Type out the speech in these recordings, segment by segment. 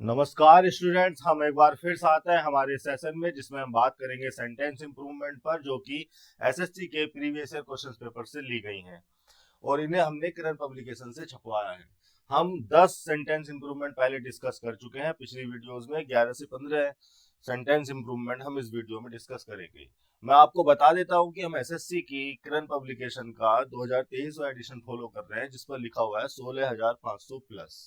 नमस्कार स्टूडेंट्स, हम एक बार फिर से आते हैं हमारे सेशन में जिसमें हम बात करेंगे सेंटेंस इंप्रूवमेंट पर, जो कि एसएससी के प्रीवियस ईयर क्वेश्चन पेपर से ली गई हैं और इन्हें हमने किरण पब्लिकेशन से छपवाया है। हम 10 सेंटेंस इंप्रूवमेंट पहले डिस्कस कर चुके हैं पिछली वीडियोस में। 11 से 15 सेंटेंस इंप्रूवमेंट हम इस वीडियो में डिस्कस करेंगे। मैं आपको बता देता हूं कि हम एसएससी की किरण पब्लिकेशन का 2023 एडिशन फॉलो कर रहे हैं, जिस पर लिखा हुआ है 16,500 प्लस।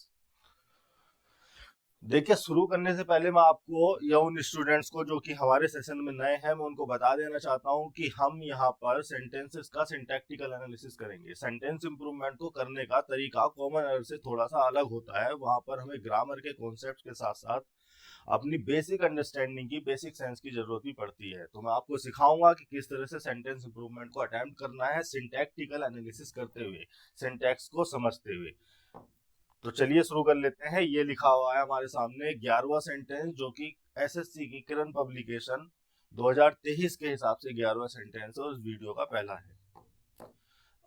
देखिए, शुरू करने से पहले मैं आपको या उन स्टूडेंट्स को जो कि हमारे सेशन में नए हैं, मैं उनको बता देना चाहता हूं कि हम यहाँ पर सेंटेंसेस का सिंटैक्टिकल एनालिसिस करेंगे। सेंटेंस इंप्रूवमेंट को करने का तरीका कॉमन एरर से थोड़ा सा अलग होता है। वहां पर हमें ग्रामर के कॉन्सेप्ट के साथ साथ अपनी बेसिक अंडरस्टैंडिंग की, बेसिक सेंस की जरूरत भी पड़ती है। तो मैं आपको सिखाऊंगा कि किस तरह से सेंटेंस इंप्रूवमेंट को अटेम्प्ट करना है, सिंटैक्टिकल एनालिसिस करते हुए, सिंटैक्स को समझते हुए। तो चलिए शुरू कर लेते हैं। ये लिखा हुआ है हमारे सामने 11वां सेंटेंस, जो कि एसएससी की किरण पब्लिकेशन 2023 के हिसाब से 11वां सेंटेंस और इस वीडियो का पहला है।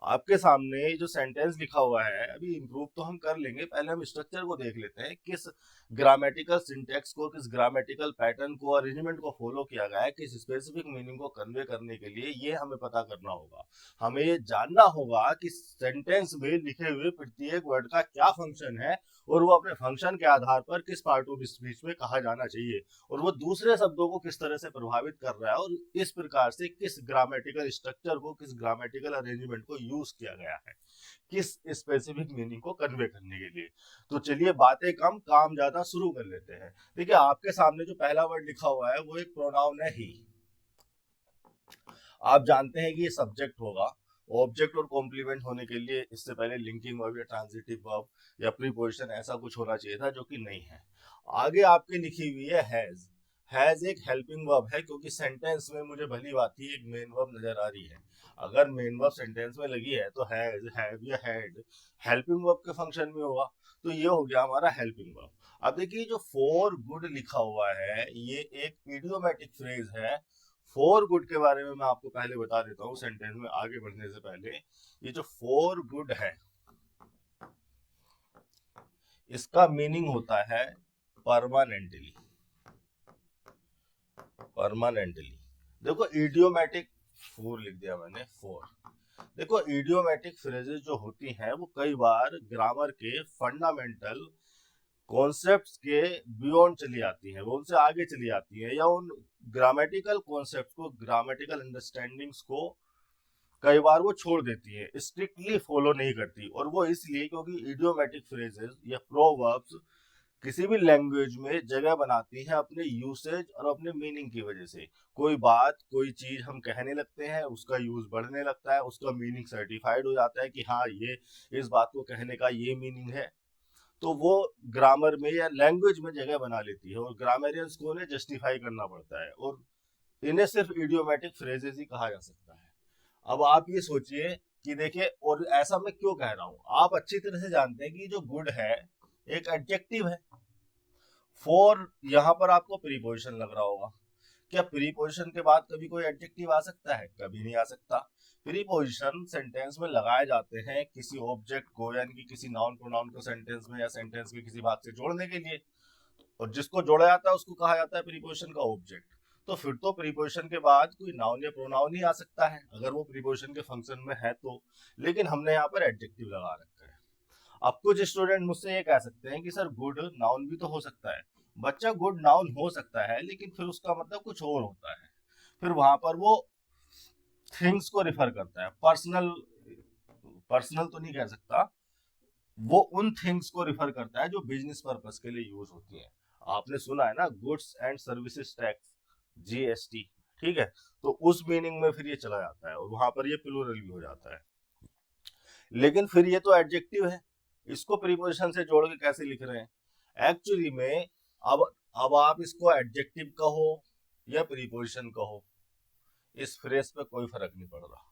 आपके सामने जो सेंटेंस लिखा हुआ है, अभी इंप्रूव तो हम कर लेंगे, पहले हम स्ट्रक्चर को देख लेते हैं। किस ग्रामेटिकल सिंटेक्स को, किस ग्रामेटिकल पैटर्न को, अरेंजमेंट को फॉलो किया गया है, किस स्पेसिफिक मीनिंग को कन्वे करने के लिए, ये हमें पता करना होगा। हमें ये जानना होगा कि सेंटेंस में लिखे हुए प्रत्येक वर्ड का क्या फंक्शन है और वो अपने फंक्शन के आधार पर किस पार्ट ऑफ स्पीच में कहा जाना चाहिए और वो दूसरे शब्दों को किस तरह से प्रभावित कर रहा है और इस प्रकार से किस ग्रामेटिकल स्ट्रक्चर को, किस ग्रामेटिकल अरेंजमेंट को यूज किया गया है किस स्पेसिफिक मीनिंग को कन्वे करने के लिए। तो चलिए बातें कम काम ज्यादा शुरू कर लेते हैं। देखिए, आपके सामने जो पहला वर्ड लिखा हुआ है वो एक प्रोनाउन है ही। आप जानते हैं कि ये सब्जेक्ट होगा। ऑब्जेक्ट और कॉम्प्लीमेंट होने के लिए इससे पहले लिंकिंग वर्ब या ट्रांजिटिव वर्ब या प्रीपोजिशन ऐसा कुछ होना चाहिए था, जो कि नहीं है। आगे आपके लिखी हुई है हैज। हैज एक हेल्पिंग वर्ब है, क्योंकि सेंटेंस में मुझे भली बात ही एक मेन वर्ब नजर आ रही है। अगर मेन वर्ब सेंटेंस में लगी है तो हैज, हैव या हैड हेल्पिंग वर्ब के फंक्शन में होगा। तो ये हो गया हमारा हेल्पिंग वर्ब। अब देखिए, जो फॉर गुड लिखा हुआ है ये एक इडियोमैटिक फ्रेज है। फॉर गुड के बारे में मैं आपको पहले बता देता हूँ सेंटेंस में आगे बढ़ने से पहले। ये जो फॉर गुड है, इसका मीनिंग होता है परमानेंटली। परमानेंटली। देखो इडियोमैटिक, फोर लिख दिया मैंने, फोर। देखो, इडियोमैटिक फ्रेजेस जो होती हैं वो कई बार ग्रामर के फंडामेंटल कॉन्सेप्ट्स के बियॉन्ड चली आती हैं, वो उनसे आगे चली आती है, या उन ग्रामेटिकल कॉन्सेप्ट्स को, ग्रामेटिकल अंडरस्टैंडिंग्स को कई बार वो छोड़ देती है, स्ट्रिक्टली फॉलो नहीं करती। और वो इसलिए क्योंकि इडियोमैटिक फ्रेजेस या प्रोवर्ब्स किसी भी लैंग्वेज में जगह बनाती हैं अपने यूसेज और अपने मीनिंग की वजह से। कोई बात, कोई चीज हम कहने लगते हैं, उसका यूज बढ़ने लगता है, उसका मीनिंग सर्टिफाइड हो जाता है कि हाँ, ये इस बात को कहने का ये मीनिंग है। तो वो ग्रामर में या लैंग्वेज में जगह बना लेती है और ग्रामेरियंस को उन्हें जस्टिफाई करना पड़ता है, और इन्हें सिर्फ इडियोमैटिक फ्रेजेस ही कहा जा सकता है। अब आप ये सोचिए कि देखिए, और ऐसा मैं क्यों कह रहा हूं, आप अच्छी तरह से जानते हैं कि जो गुड है एक एडजेक्टिव है। फॉर यहां पर आपको प्रीपोजिशन लग रहा होगा। क्या प्रीपोजिशन के बाद कभी कोई एडजेक्टिव आ सकता है? कभी नहीं आ सकता। प्रीपोजिशन सेंटेंस में लगाए जाते हैं किसी ऑब्जेक्ट को, यानी कि किसी नाउन प्रोनाउन को सेंटेंस में या सेंटेंस के किसी भाग से जोड़ने के लिए, और जिसको जोड़ा जाता है उसको कहा जाता है प्रीपोजिशन का ऑब्जेक्ट। तो फिर तो प्रीपोजिशन के बाद कोई नाउन या प्रोनाउन ही आ सकता है, अगर वो प्रीपोजिशन के फंक्शन में है तो। लेकिन हमने यहाँ पर एडजेक्टिव लगा रखा है। अब कुछ स्टूडेंट मुझसे ये कह सकते हैं कि सर, गुड नाउन भी तो हो सकता है। बच्चा, गुड नाउन हो सकता है, लेकिन फिर उसका मतलब कुछ और होता है। फिर वहां पर वो थिंग्स को रिफर करता है, पर्सनल, पर्सनल तो नहीं कह सकता, वो उन थिंग्स को रिफर करता है जो बिजनेस पर्पस के लिए यूज होती हैं। आपने सुना है ना, goods and services tax, GST. ठीक है, तो उस मीनिंग में फिर ये चला जाता है और वहां पर ये प्लूरल भी हो जाता है। लेकिन फिर ये तो एडजेक्टिव है, इसको प्रीपोजिशन से जोड़ के कैसे लिख रहे हैं एक्चुअली में। अब अब आप इसको एडजेक्टिव कहो या प्रीपोजिशन कहो, इस फ्रेज पे कोई फर्क नहीं पड़ रहा।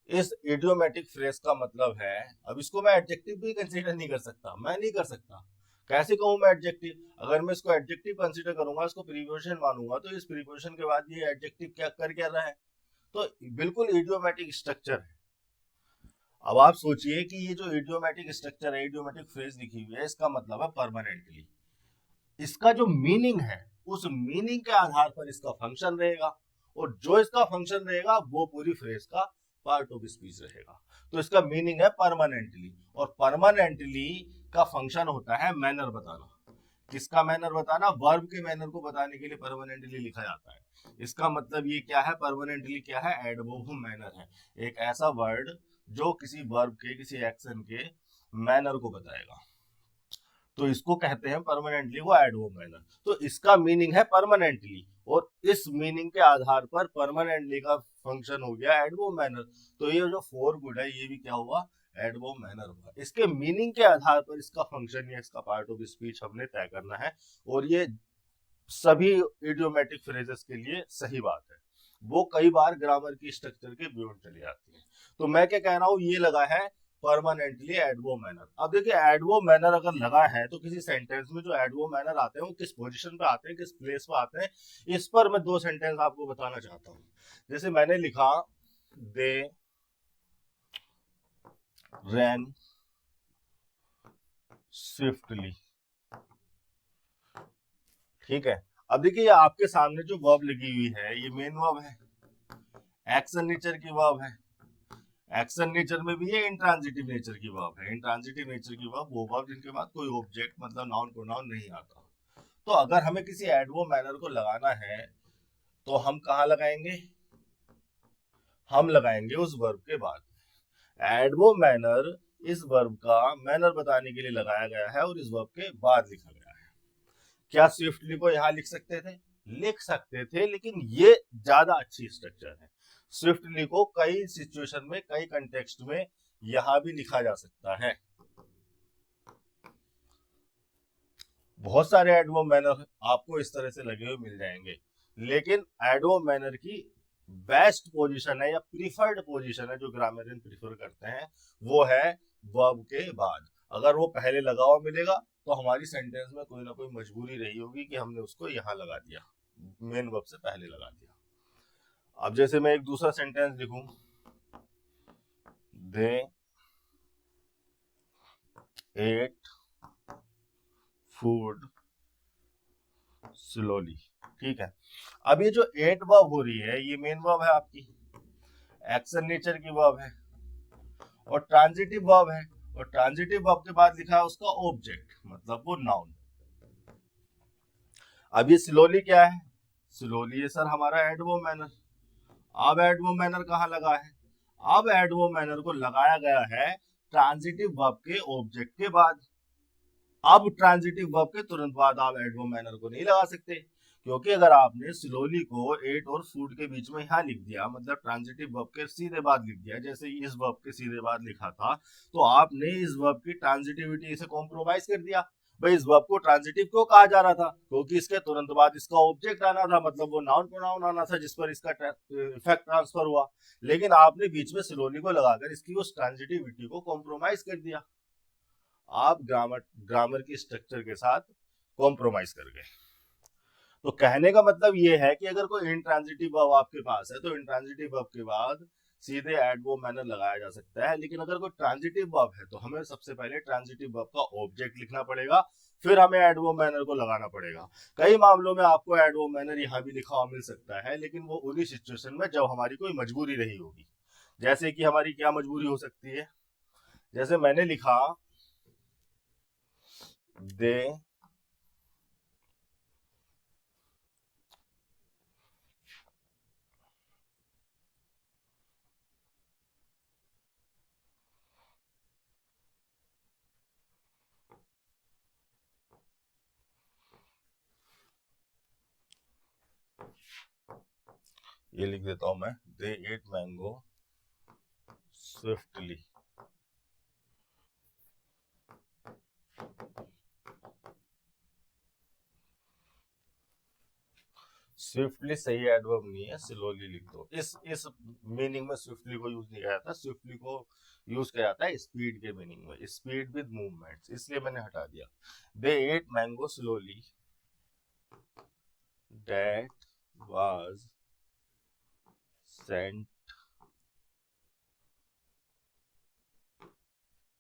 इस इडियोमेटिक फ्रेज का मतलब है, अब इसको मैं एडजेक्टिव भी कंसीडर नहीं कर सकता, मैं नहीं कर सकता। कैसे कहूं मैं एडजेक्टिव? अगर मैं इसको एडजेक्टिव कंसीडर करूंगा, इसको प्रीपोजिशन मानूंगा, तो इस प्रीपोजिशन के बाद ये एडजेक्टिव क्या कर क्या रहा है? तो बिल्कुल इडियोमेटिक स्ट्रक्चर है। अब आप सोचिए कि ये जो इडियोमेटिक स्ट्रक्चर है, इडियोमेटिक फ्रेज लिखी हुई है, इसका मतलब है परमानेंटली। इसका जो मीनिंग है उस मीनिंग के आधार पर इसका फंक्शन रहेगा, और जो इसका फंक्शन रहेगा वो पूरी फ्रेज का पार्ट ऑफ स्पीच रहेगा। तो इसका मीनिंग है परमानेंटली, और परमानेंटली का फंक्शन होता है मैनर बताना। किसका मैनर बताना? वर्ब के मैनर को बताने के लिए परमानेंटली लिखा जाता है। इसका मतलब ये क्या है? परमानेंटली क्या है? एडवर्ब मैनर है, एक ऐसा वर्ड जो किसी वर्ब के, किसी एक्शन के मैनर को बताएगा, तो इसको कहते हैं परमानेंटली वो एडवर्ब मैनर। तो इसका मीनिंग है परमानेंटली, और इस मीनिंग के आधार पर परमानेंटली का फंक्शन हो गया एडवर्ब मैनर। तो ये जो फॉर गुड है ये भी क्या हुआ? एडवर्ब मैनर हुआ। इसके मीनिंग के आधार पर इसका फंक्शन या इसका पार्ट ऑफ स्पीच हमने तय करना है, और ये सभी इडियोमेटिक फ्रेजेस के लिए सही बात है। वो कई बार ग्रामर की स्ट्रक्चर के बियॉन्ड चली जाती है। तो मैं क्या कह रहा हूँ, ये लगा है परमानेंटली एडवर्ब मैनर। अब देखिए एडवर्ब मैनर अगर लगा है तो किसी सेंटेंस में जो एडवर्ब मैनर आते हैं वो किस पोजीशन पे आते हैं, किस प्लेस पे आते हैं, इस पर मैं दो सेंटेंस आपको बताना चाहता हूँ। जैसे मैंने लिखा दे रैन स्विफ्टली, ठीक है। अब देखिए आपके सामने जो वर्ब लगी हुई है ये मेन वर्ब है, एक्शन नेचर की वर्ब है। एक्शन नेचर में भी है, इंट्रांजिटिव नेचर की वर्ब है। इंट्रांजिटिव नेचर की वर्ब वो वर्ब जिनके बाद कोई ऑब्जेक्ट मतलब नाउन प्रोनाउन नहीं आता। तो अगर हमें किसी एडवर्ब मैनर को लगाना है तो हम कहाँ लगाएंगे? हम लगाएंगे उस वर्ब के बाद। एडवर्ब मैनर इस वर्ब का मैनर बताने के लिए लगाया गया है और इस वर्ब के बाद लिखा गया है। क्या स्विफ्टली को यहाँ लिख सकते थे? लिख सकते थे, लेकिन ये ज्यादा अच्छी स्ट्रक्चर है। स्विफ्टली को कई सिचुएशन में, कई कंटेक्स्ट में यहां भी लिखा जा सकता है। बहुत सारे एडवर्ब मैनर आपको इस तरह से लगे हुए मिल जाएंगे, लेकिन एडवर्ब मैनर की बेस्ट पोजीशन है या प्रीफर्ड पोजीशन है जो ग्रामरियन प्रीफर करते हैं, वो है वर्ब के बाद। अगर वो पहले लगा हुआ मिलेगा तो हमारी सेंटेंस में कोई ना कोई मजबूरी रही होगी कि हमने उसको यहाँ लगा दिया, मेन वर्ब से पहले लगा दिया। अब जैसे मैं एक दूसरा सेंटेंस लिखूं, दे एट फूड स्लोली, ठीक है। अब ये जो एट वर्ब हो रही है ये मेन वर्ब है आपकी, एक्शन नेचर की वर्ब है, और ट्रांजिटिव वर्ब है, और ट्रांजिटिव वर्ब के बाद लिखा है उसका ऑब्जेक्ट मतलब वो नाउन। अब ये स्लोली क्या है? स्लोली है सर हमारा एडवर्ब मैनर। अब एडवर्ब मैनर कहाँ लगा है? अब एडवर्ब मैनर को लगाया गया है ट्रांजिटिव वर्ब के ऑब्जेक्ट के बाद। अब ट्रांजिटिव वर्ब के तुरंत बाद आप एडवर्ब मैनर को नहीं लगा सकते, क्योंकि अगर आपने स्लोली को एट और फूड के बीच में यहाँ लिख दिया, मतलब ट्रांजिटिव वर्ब के सीधे बाद लिख दिया, जैसे इस वर्ब के सीधे बाद लिखा था, तो आपने इस वर्ब की ट्रांजिटिविटी से कॉम्प्रोमाइज कर दिया। भाई इस वर्ब को ट्रांजिटिव क्यों कहा जा रहा था? क्योंकि इसके तुरंत बाद इसका ऑब्जेक्ट आना था, मतलब वो नाउन प्रोनाउन आना था जिस पर इसका इफेक्ट ट्रांसफर हुआ। लेकिन आपने बीच में स्लोली को लगाकर इसकी उस ट्रांजिटिविटी को कॉम्प्रोमाइज कर दिया। आप ग्रामर की स्ट्रक्चर के साथ कॉम्प्रोमाइज कर गए। तो कहने का मतलब ये है कि अगर कोई इंट्रांजिटिव वर्ब आपके पास है तो इंट्रांजिटिव वर्ब के बाद सीधे एडवर्ब मैनर लगाया जा सकता है, लेकिन अगर कोई ट्रांजिटिव वर्ब है तो हमें सबसे पहले ट्रांजिटिव वर्ब का ऑब्जेक्ट लिखना पड़ेगा, फिर हमें एडवर्ब मैनर को लगाना पड़ेगा। कई मामलों में आपको एडवर्ब मैनर यहाँ भी लिखा हुआ मिल सकता है, लेकिन वो उन्हीं सिचुएशन में जब हमारी कोई मजबूरी रही होगी। जैसे कि हमारी क्या मजबूरी हो सकती है? जैसे मैंने लिखा दे ये लिख देता हूं मैं, दे एट मैंगो स्विफ्टली। स्विफ्टली सही एडवर्ब नहीं है, स्लोली लिख दो। इस मीनिंग में स्विफ्टली को यूज नहीं किया जाता, स्विफ्टली को यूज किया जाता है स्पीड के मीनिंग में, स्पीड विद मूवमेंट्स, इसलिए मैंने हटा दिया। They ate mango slowly that was sent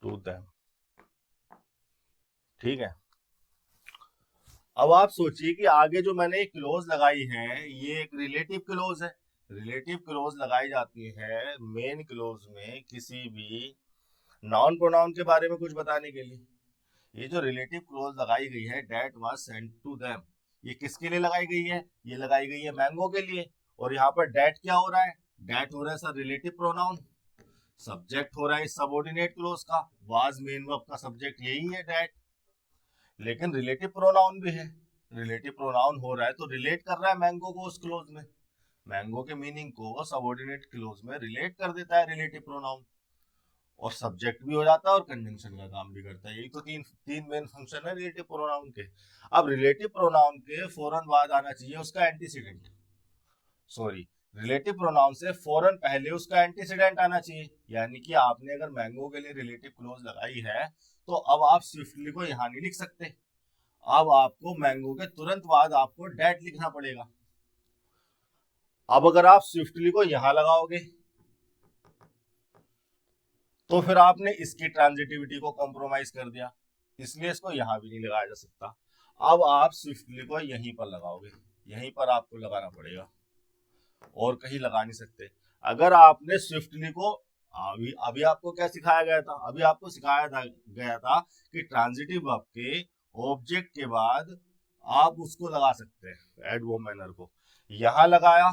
to them, ठीक है। अब आप सोचिए कि आगे जो मैंने एक क्लोज लगाई है ये एक रिलेटिव क्लोज है। रिलेटिव क्लोज लगाई जाती है मेन क्लोज में किसी भी नाउन प्रोनाउन के बारे में कुछ बताने के लिए। ये जो रिलेटिव क्लोज लगाई गई है that was sent to them, ये किसके लिए लगाई गई है? ये लगाई गई है मैंगो के लिए। और यहाँ पर डेट क्या हो रहा है? डेट हो रहा है सर रिलेटिव प्रोनाउन, सब्जेक्ट हो रहा है सबऑर्डिनेट क्लोज का, वाज मेन वर्ब का सब्जेक्ट यही है डेट, लेकिन रिलेटिव प्रोनाउन भी है। रिलेटिव प्रोनाउन हो रहा है तो रिलेट कर रहा है मैंगो को उस क्लोज में, मैंगो के मीनिंग को सबऑर्डिनेट क्लोज में रिलेट कर देता है रिलेटिव प्रोनाउन, और सब्जेक्ट भी हो जाता है और कंजंक्शन का काम भी करता है। यही तो तीन तीन मेन फंक्शन है रिलेटिव प्रोनाउन के। अब रिलेटिव प्रोनाउन के फौरन बाद आना चाहिए उसका एंटीसीडेंट, सॉरी, रिलेटिव प्रोनाउन से फौरन पहले उसका एंटीसीडेंट आना चाहिए। यानी कि आपने अगर मैंगो के लिए रिलेटिव क्लोज लगाई है तो अब आप स्विफ्टली को यहाँ नहीं लिख सकते, अब आपको मैंगो के तुरंत बाद आपको डेट लिखना पड़ेगा। अब अगर आप स्विफ्टली को यहां लगाओगे तो फिर आपने इसकी ट्रांजिटिविटी को कॉम्प्रोमाइज कर दिया, इसलिए इसको यहां भी नहीं लगाया जा सकता। अब आप स्विफ्टली को यहीं पर लगाओगे, यहीं पर आपको लगाना पड़ेगा और कहीं लगा नहीं सकते। अगर आपने स्विफ्टली को अभी अभी आपको क्या सिखाया गया था? अभी आपको सिखाया गया था कि ट्रांजिटिव वर्ब के ऑब्जेक्ट के बाद आप उसको लगा सकते हैं एड वो मैनर को। यहां लगाया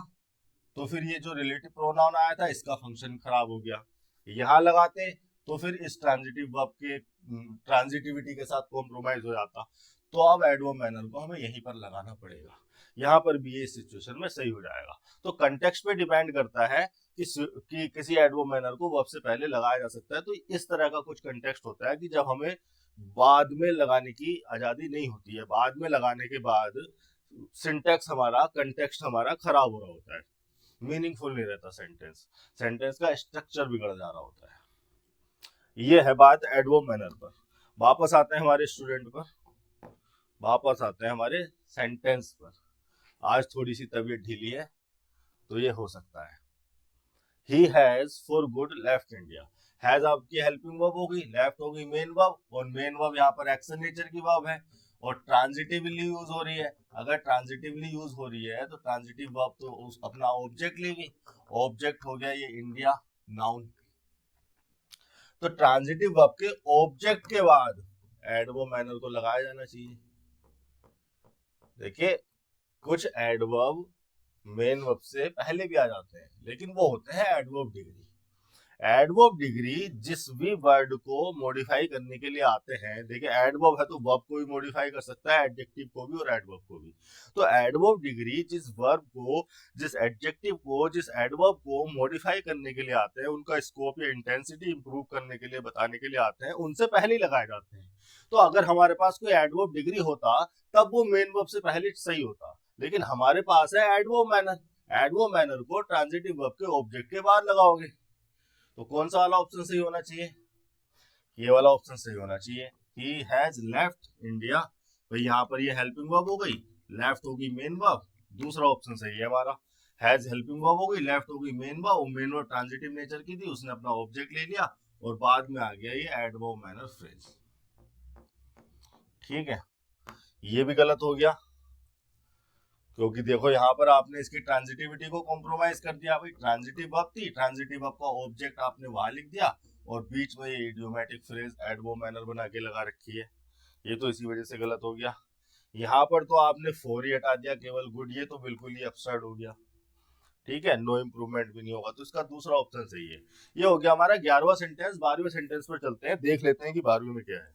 तो फिर ये जो रिलेटिव प्रोनाउन आया था इसका फंक्शन खराब हो गया। यहां लगाते तो फिर इस ट्रांजिटिव वर्ब के ट्रांजिटिविटी के साथ कॉम्प्रोमाइज हो जाता। तो अब एड वो मैनर को हमें यहीं पर लगाना पड़ेगा, यहाँ पर भी ये सिचुएशन में सही हो जाएगा। तो कंटेक्स्ट पे डिपेंड करता है कि किसी एडवर्ब मैनर को वर्ब से पहले लगाया जा सकता है। तो इस तरह का कुछ कंटेक्स्ट होता है कि जब हमें बाद में लगाने की आजादी नहीं होती है, बाद में लगाने के बाद सिंटेक्स हमारा, कंटेक्स्ट हमारा खराब हो रहा होता है, मीनिंगफुल नहीं रहता सेंटेंस, सेंटेंस का स्ट्रक्चर बिगड़ जा रहा होता है। ये है बात एडवर्ब मैनर पर। वापस आते हैं हमारे स्टूडेंट पर, वापस आते हैं हमारे सेंटेंस पर। आज थोड़ी सी तबीयत ढीली है तो ये हो सकता है। He has for good left India, has आपकी हेल्पिंग वर्ब होगी, लेफ्ट होगी मेन वर्ब, और मेन वर्ब यहाँ पर एक्शन नेचर की वर्ब है और ट्रांजिटिवली यूज हो रही है। अगर ट्रांजिटिवली यूज हो रही है तो ट्रांजिटिव वर्ब तो अपना ऑब्जेक्ट लेगी, ऑब्जेक्ट हो गया ये इंडिया नाउन। तो ट्रांजिटिव वर्ब के ऑब्जेक्ट के बाद एडवर्ब मैनर को लगाया जाना चाहिए। देखिए कुछ एडवर्ब मेन वर्ब से पहले भी आ जाते हैं, लेकिन वो होते हैं एडवर्ब डिग्री। एडवर्ब डिग्री जिस भी वर्ड को मॉडिफाई करने के लिए आते हैं, देखिए एडवर्ब है तो वर्ब को भी मॉडिफाई कर सकता है, एडजेक्टिव को भी और एडवर्ब को भी। तो एडवर्ब डिग्री जिस वर्ब को, जिस एडजेक्टिव को, जिस एडवर्ब को मॉडिफाई करने के लिए आते हैं, उनका स्कोप या इंटेंसिटी इंप्रूव करने के लिए, बताने के लिए आते हैं, उनसे पहले ही लगाए जाते हैं। तो अगर हमारे पास कोई एडवर्ब डिग्री होता तब वो मेन वर्ब से पहले सही होता, लेकिन हमारे पास है एडवर्ब मैनर। एडवर्ब मैनर को ट्रांजिटिव वर्ब के ऑब्जेक्ट के बाद लगाओगे तो कौन सा वाला ऑप्शन सही होना चाहिए? ये वाला ऑप्शन सही होना चाहिए। ही हैज लेफ्ट इंडिया, तो यहाँ पर ये हेल्पिंग वर्ब हो गई, लेफ्ट होगी मेन वर्ब, दूसरा ऑप्शन सही है हमारा। हैज हेल्पिंग वर्ब हो गई, लेफ्ट होगी मेन वर्ब, और मेन वर्ब ट्रांजिटिव नेचर की थी, उसने अपना ऑब्जेक्ट ले लिया और बाद में आ गया ये एडवर्ब मैनर फ्रेज। ठीक है, ये भी गलत हो गया क्योंकि देखो यहाँ पर आपने इसकी ट्रांजिटिविटी को कॉम्प्रोमाइज कर दिया। भाई ट्रांजिटिव वर्ब थी, ट्रांजिटिव वर्ब का ऑब्जेक्ट आपने वहां लिख दिया और बीच में ये इडियोमैटिक फ्रेज एडवर्ब मैनर बना के लगा रखी है, ये तो इसी वजह से गलत हो गया। यहाँ पर तो आपने फोर ही हटा दिया केवल गुड, ये तो बिल्कुल ही अपसाइड हो गया। ठीक है, नो इम्प्रूवमेंट भी नहीं होगा, तो इसका दूसरा ऑप्शन सही है। ये हो गया हमारा 11वां सेंटेंस। 12वें सेंटेंस पर चलते हैं, देख लेते हैं कि 12वीं में क्या है।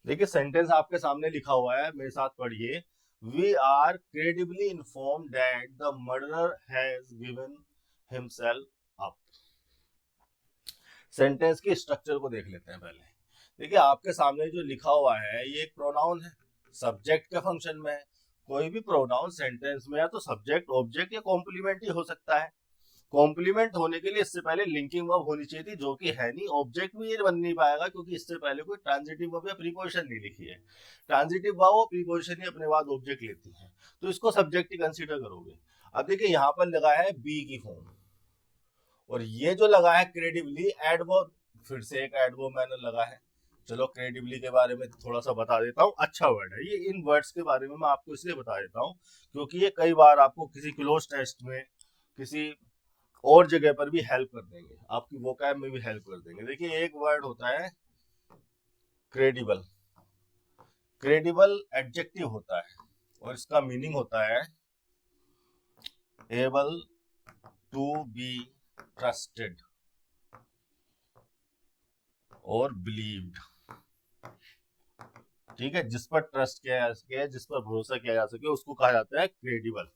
देखिए सेंटेंस आपके सामने लिखा हुआ है, मेरे साथ पढ़िए। We are credibly informed that the murderer has given himself up। Sentence की स्ट्रक्चर को देख लेते हैं पहले। देखिए आपके सामने जो लिखा हुआ है ये एक प्रोनाउन है, सब्जेक्ट के फंक्शन में है। कोई भी प्रोनाउन सेंटेंस में या तो सब्जेक्ट, ऑब्जेक्ट या कॉम्प्लीमेंट ही हो सकता है। कॉम्प्लीमेंट होने के लिए इससे पहले लिंकिंग वर्ब होनी चाहिए थी, जो कि है नहीं। ऑब्जेक्ट भी ये बन नहीं पाएगा क्योंकि इससे पहले कोई ट्रांजिटिव वर्ब या प्रीपोजिशन नहीं लिखी है। ट्रांजिटिव वर्ब और प्रीपोजिशन ही अपने बाद ऑब्जेक्ट लेती है, तो इसको सब्जेक्ट ही कंसीडर करोगे। अब देखिए यहाँ पर लगा है बी की फॉर्म, और ये जो लगा है क्रेडिबली एडवर्ब, फिर से एक एडवर्ब मैनर लगा है। चलो क्रेडिबली के बारे में थोड़ा सा बता देता हूँ। अच्छा वर्ड है ये। इन वर्ड्स के बारे में मैं आपको इसलिए बता देता हूँ क्योंकि ये कई बार आपको किसी क्लोज टेस्ट में, किसी और जगह पर भी हेल्प कर देंगे, आपकी वोकैब में भी हेल्प कर देंगे। देखिए एक वर्ड होता है क्रेडिबल। क्रेडिबल एडजेक्टिव होता है और इसका मीनिंग होता है एबल टू बी ट्रस्टेड और बिलीव्ड। ठीक है, जिस पर ट्रस्ट किया जा सके, जिस पर भरोसा किया जा सके, उसको कहा जाता है क्रेडिबल।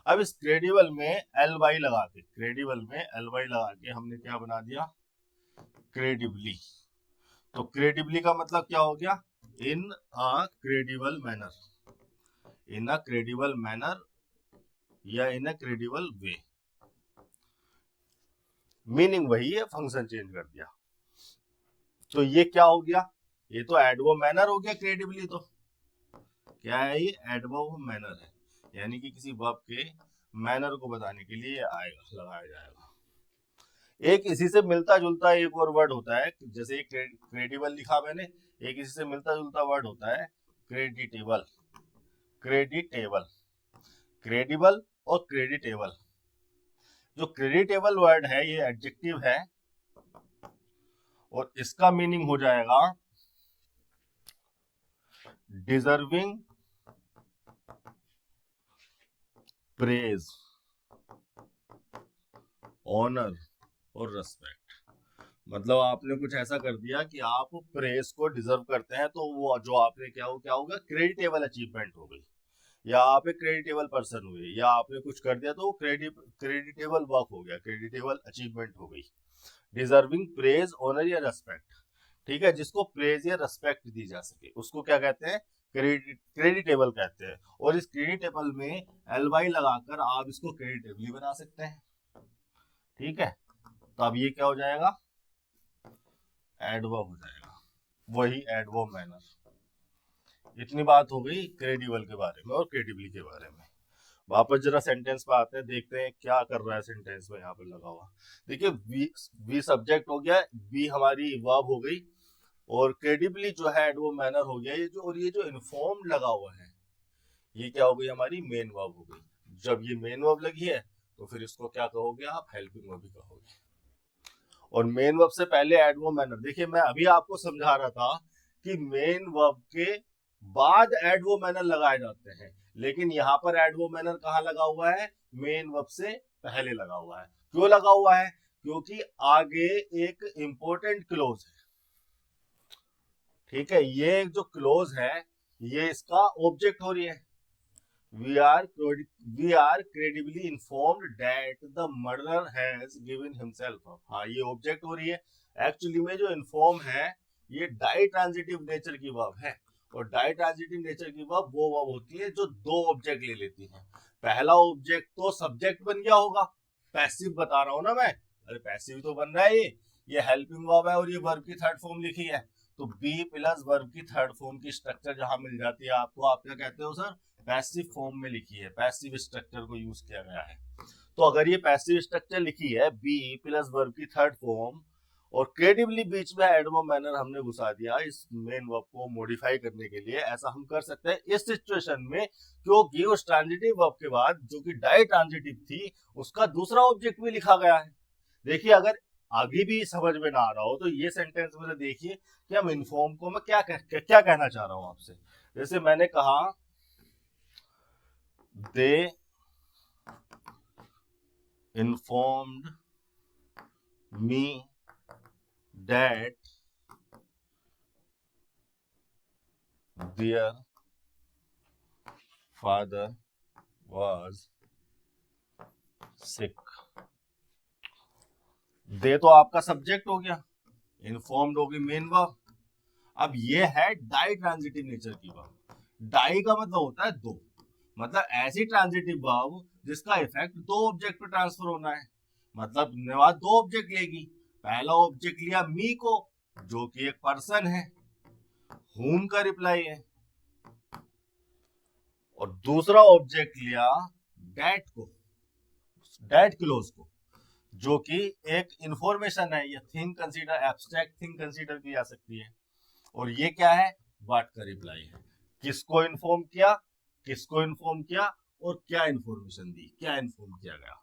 अब इस क्रेडिबल में एल वाई लगा के, क्रेडिबल में एल वाई लगा के हमने क्या बना दिया, क्रेडिबली। तो क्रेडिबली का मतलब क्या हो गया, in a credible manner, in a credible manner या in a credible way. Meaning वही है, फंक्शन चेंज कर दिया। तो ये क्या हो गया, ये तो एडवर्ब मैनर हो गया क्रेडिबली। तो क्या है ये, एडवर्ब मैनर है, यानी कि किसी वर्ब के मैनर को बताने के लिए आएगा, लगाया जाएगा। एक इसी से मिलता जुलता एक और वर्ड होता है, जैसे क्रेडिबल लिखा मैंने, एक इसी से मिलता जुलता वर्ड होता है क्रेडिटेबल। क्रेडिटेबल, क्रेडिबल और क्रेडिटेबल। जो क्रेडिटेबल वर्ड है ये एडजेक्टिव है और इसका मीनिंग हो जाएगा डिजर्विंग प्रेज, ऑनर और रेस्पेक्ट। मतलब आपने कुछ ऐसा कर दिया कि आप प्रेज को डिजर्व करते हैं, तो वो जो आपने क्या होगा, क्रेडिटेबल अचीवमेंट हो गई, या आप एक क्रेडिटेबल पर्सन हुए, या आपने कुछ कर दिया तो क्रेडिटेबल वर्क हो गया, क्रेडिटेबल अचीवमेंट हो गई। डिजर्विंग प्रेज, ऑनर या रेस्पेक्ट। ठीक है, जिसको प्रेज या रेस्पेक्ट दी जा सके उसको क्या कहते हैं, क्रेडिटेबल कहते हैं। और इस क्रेडिटेबल में एल वाई लगाकर आप इसको क्रेडिटेबली बना सकते हैं। ठीक है, तो अब ये क्या हो जाएगा, एडवर्ब हो जाएगा, वही एडवर्ब मैनर। इतनी बात हो गई क्रेडिबल के बारे में और क्रेडिबली के बारे में। वापस जरा सेंटेंस पे आते हैं, देखते हैं क्या कर रहा है सेंटेंस में यहाँ पे लगा हुआ। देखिए वी सब्जेक्ट हो गया, बी हमारी वर्ब हो गई, और क्रेडिबली जो है एडवर्ब मैनर हो गया। ये जो, और ये जो इन्फॉर्म लगा हुआ है ये क्या हो गई, हमारी मेन वर्ब हो गई। जब ये मेन वर्ब लगी है तो फिर इसको क्या कहोगे आप, हेल्पिंग वर्ब भी कहोगे। और मेन वर्ब से पहले एडवर्ब मैनर। देखिए मैं अभी आपको समझा रहा था कि मेन वर्ब के बाद एडवर्ब मैनर लगाए जाते हैं, लेकिन यहाँ पर एडवर्ब मैनर कहाँ लगा हुआ है, मेन वर्ब से पहले लगा हुआ है। क्यों लगा हुआ है, क्योंकि आगे एक इंपॉर्टेंट क्लोज है। ठीक है, ये जो क्लोज है ये इसका ऑब्जेक्ट हो रही है। we are credibly informed that the murderer has given himself up। हाँ, ये ऑब्जेक्ट हो रही है। एक्चुअली में जो इन्फॉर्म है ये डाई ट्रांजिटिव नेचर की वर्ब है, और डाई ट्रांजिटिव नेचर की वर्ब वो वर्ब होती है जो दो ऑब्जेक्ट ले लेती है। पहला ऑब्जेक्ट तो सब्जेक्ट बन गया होगा, पैसिव बता रहा हूं ना मैं, अरे पैसिव तो बन रहा है ये हेल्पिंग वर्ब है और ये वर्ब की थर्ड फॉर्म लिखी है। तो बी प्लस वर्ब की थर्ड फॉर्म की स्ट्रक्चर जहां मिल जाती है आपको, आप क्या कहते हो सर, पैसिव फॉर्म में लिखी है, पैसिव स्ट्रक्चर को यूज किया गया है। तो अगर ये पैसिव स्ट्रक्चर लिखी है बी प्लस वर्ब की थर्ड फॉर्म, और क्रेडिबली बीच में एडवर्ब मैनर हमने घुसा दिया इस मेन वर्ब को मॉडिफाई करने के लिए, ऐसा हम कर सकते हैं इस सिचुएशन में, क्योंकि उस ट्रांजिटिव वर्ब के बाद जो कि डाई ट्रांजिटिव थी उसका दूसरा ऑब्जेक्ट भी लिखा गया है। देखिए अगर आगे भी समझ में ना आ रहा हो तो ये सेंटेंस में देखिए कि हम इन्फॉर्म को मैं क्या कहना चाह रहा हूं आपसे। जैसे मैंने कहा they informed me that their father was sick। दे तो आपका सब्जेक्ट हो गया, इन्फॉर्म्ड होगी मेन वर्ब। अब ये है डाई ट्रांजिटिव नेचर की वर्ब। डाई का मतलब होता है दो, मतलब ऐसी ट्रांजिटिव वर्ब जिसका इफेक्ट दो ऑब्जेक्ट पे ट्रांसफर होना है। मतलब नेवाद दो ऑब्जेक्ट लेगी, पहला ऑब्जेक्ट लिया मी को जो कि एक पर्सन है, हुम का रिप्लाई है, और दूसरा ऑब्जेक्ट लिया डेट को, डेट क्लोज को, जो कि एक इंफॉर्मेशन है, या thing consider, abstract thing consider की जा सकती है। और ये क्या है, व्हाट का रिप्लाई है। किसको इन्फॉर्म किया, किसको इन्फॉर्म किया और क्या इन्फॉर्मेशन दी, क्या इन्फॉर्म किया गया।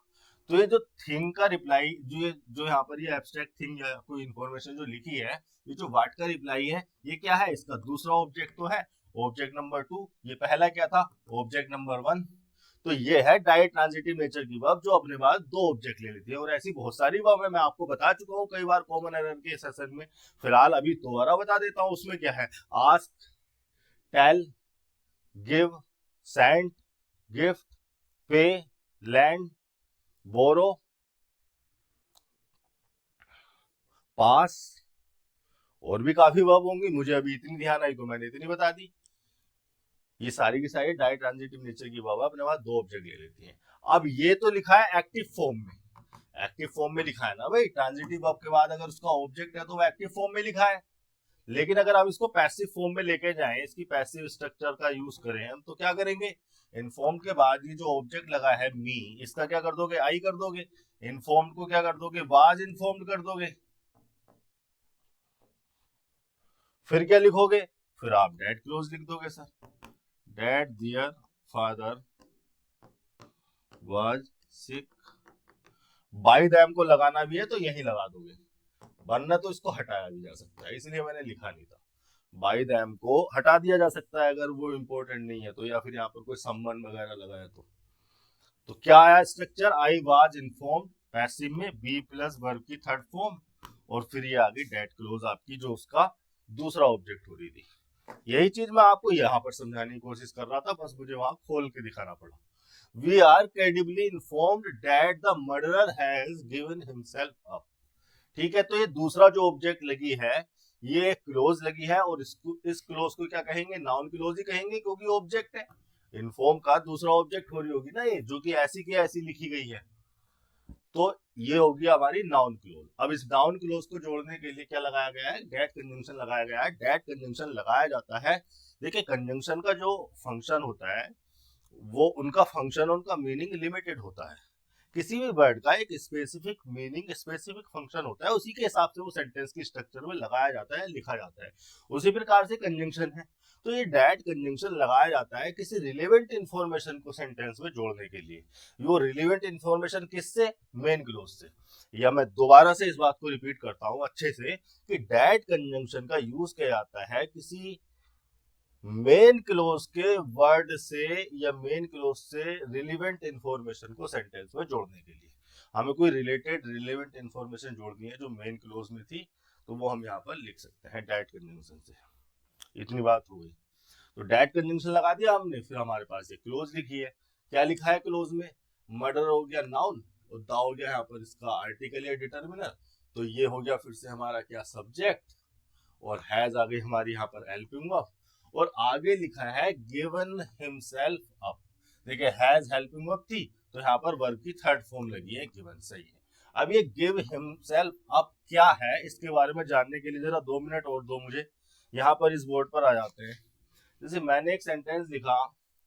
तो ये जो थिंग का रिप्लाई, जो यहाँ पर ये एब्स्ट्रैक्ट थिंग या कोई इन्फॉर्मेशन जो लिखी है, ये जो व्हाट का रिप्लाई है, ये क्या है, इसका दूसरा ऑब्जेक्ट तो है, ऑब्जेक्ट नंबर 2। ये पहला क्या था, ऑब्जेक्ट नंबर 1। तो ये है डायरेक्ट ट्रांजिटिव नेचर की वर्ब जो अपने पास दो ऑब्जेक्ट ले लेती है। और ऐसी बहुत सारी वर्ब है, मैं आपको बता चुका हूँ कई बार कॉमन एरर के सेशन में। फिलहाल अभी दोबारा बता देता हूँ। उसमें क्या है, ask, tell, give, send, gift, pay, lend, borrow, pass, और भी काफी वर्ब होंगी, मुझे अभी इतनी ध्यान आई तो मैंने इतनी बता दी। ये सारी की सारी डायरेक्ट ट्रांजिटिव नेचर की वर्ब अपने पास दो ऑब्जेक्ट ले लेती हैं। अब ये तो लिखा है एक्टिव फॉर्म में, एक्टिव फॉर्म में लिखा है ना भाई, ट्रांजिटिव वर्ब के बाद अगर उसका ऑब्जेक्ट है तो वो एक्टिव फॉर्म में लिखा है। लेकिन अगर हम इसको पैसिव फॉर्म में लेके जाएं, इसकी पैसिव स्ट्रक्चर का यूज करें हम, तो क्या करेंगे, इन्फॉर्म के बाद ये जो ऑब्जेक्ट लगा है मी, इसका क्या कर दोगे, आई कर दोगे। इन्फॉर्म को क्या कर दोगे, वाज इन्फॉर्म्ड कर दोगे। फिर क्या लिखोगे, फिर आप डेट क्लोज लिख दोगे sir, that their father was sick. By them को लगाना भी है तो यही लगा दोगे, वरना तो इसको हटाया भी जा सकता है, इसलिए मैंने लिखा नहीं था। बाय दैम को हटा दिया जा सकता है अगर वो इंपॉर्टेंट नहीं है तो, या फिर यहाँ पर कोई संबंध वगैरह लगाया तो क्या आया structure, I was inform passive में, बी प्लस वर्ब की थर्ड फॉर्म, और फिर ये आ गई डेट क्लोज आपकी जो उसका दूसरा ऑब्जेक्ट हो रही थी। यही चीज मैं आपको यहाँ पर समझाने की कोशिश कर रहा था, बस मुझे वहां खोल के दिखाना पड़ा। We are credibly informed that the murderer has given himself up. ठीक है, तो ये दूसरा जो ऑब्जेक्ट लगी है ये क्लोज लगी है, और इसको, इस क्लोज को क्या कहेंगे, नाउन क्लोज ही कहेंगे, क्योंकि ऑब्जेक्ट है। इन्फॉर्म का दूसरा ऑब्जेक्ट हो रही होगी ना ये, जो कि ऐसी की ऐसी लिखी गई है, तो ये होगी हमारी नाउन क्लोज। अब इस नाउन क्लोज को जोड़ने के लिए क्या लगाया गया है, डेट कंजंक्शन लगाया गया है। डेट कंजंक्शन लगाया जाता है, देखिए कंजंक्शन का जो फंक्शन होता है वो, उनका फंक्शन, उनका मीनिंग लिमिटेड होता है। किसी भी वर्ड का एक स्पेसिफिक मीनिंग, स्पेसिफिक फंक्शन होता है, उसी के हिसाब से वो सेंटेंस की स्ट्रक्चर में लगाया जाता है, लिखा जाता है। उसी प्रकार से कंजंक्शन है, तो ये डेट कंजंक्शन लगाया जाता है किसी रिलेवेंट इंफॉर्मेशन को सेंटेंस में जोड़ने के लिए। वो रिलेवेंट इंफॉर्मेशन किससे, मेन क्लोज से। या मैं दोबारा से इस बात को रिपीट करता हूं अच्छे से, कि डेट कंजंक्शन का यूज किया जाता है किसी मेन क्लोज के वर्ड से या मेन क्लोज से रिलेवेंट इंफॉर्मेशन को सेंटेंस में जोड़ने के लिए। हमें कोई रिलेटेड रिलेवेंट इंफॉर्मेशन जोड़नी है जो मेन क्लोज में थी, तो वो हम यहाँ पर लिख सकते हैं डेट कंजंक्शन से। इतनी बात हो गई। तो डेट कंजंक्शन लगा दिया हमने, फिर हमारे पास एक क्लोज लिखी है। क्या लिखा है क्लोज में, मर्डर हो गया नाउन, और दा हो गया यहाँ पर इसका आर्टिकल या डिटर्मिनर, तो ये हो गया फिर से हमारा क्या, सब्जेक्ट, और हैज आ गई हमारी यहाँ पर हेल्पिंग वर्ब, और आगे लिखा है गिवन हिमसेल्फ अप। देखिए हैज हेल्पिंग वर्ब थी, तो यहाँ पर वर्ब की थर्ड फॉर्म लगी है गिवन, सही है। अब ये गिव हिमसेल्फ अप क्या है, इसके बारे में जानने के लिए जरा 2 मिनट और दो मुझे। यहाँ पर इस बोर्ड पर आ जाते हैं। जैसे मैंने एक सेंटेंस लिखा,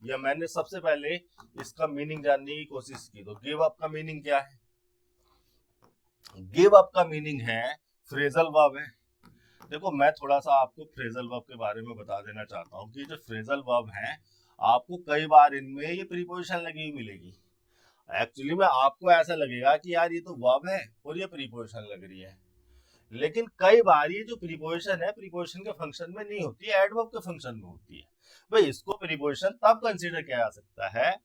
या मैंने सबसे पहले इसका मीनिंग जानने की कोशिश की, तो गिव अप का मीनिंग क्या है, गिव अप का मीनिंग है फ्रेजल वर्ब है। देखो मैं थोड़ा सा आपको फ्रेजल वर्ब के बारे में बता देना चाहता हूँ कि जो फ्रेजल वर्ब है, आपको कई बार इनमें ये प्रीपोजिशन लगी हुई मिलेगी। एक्चुअली में आपको ऐसा लगेगा कि यार ये तो वर्ब है और ये प्रीपोजिशन लग रही है, लेकिन कई बार ये जो प्रीपोजिशन है प्रीपोजिशन के फंक्शन में नहीं होती है, एडवर्ब के फंक्शन में होती है। भाई इसको प्रीपोजिशन तब कंसीडर किया जा सकता है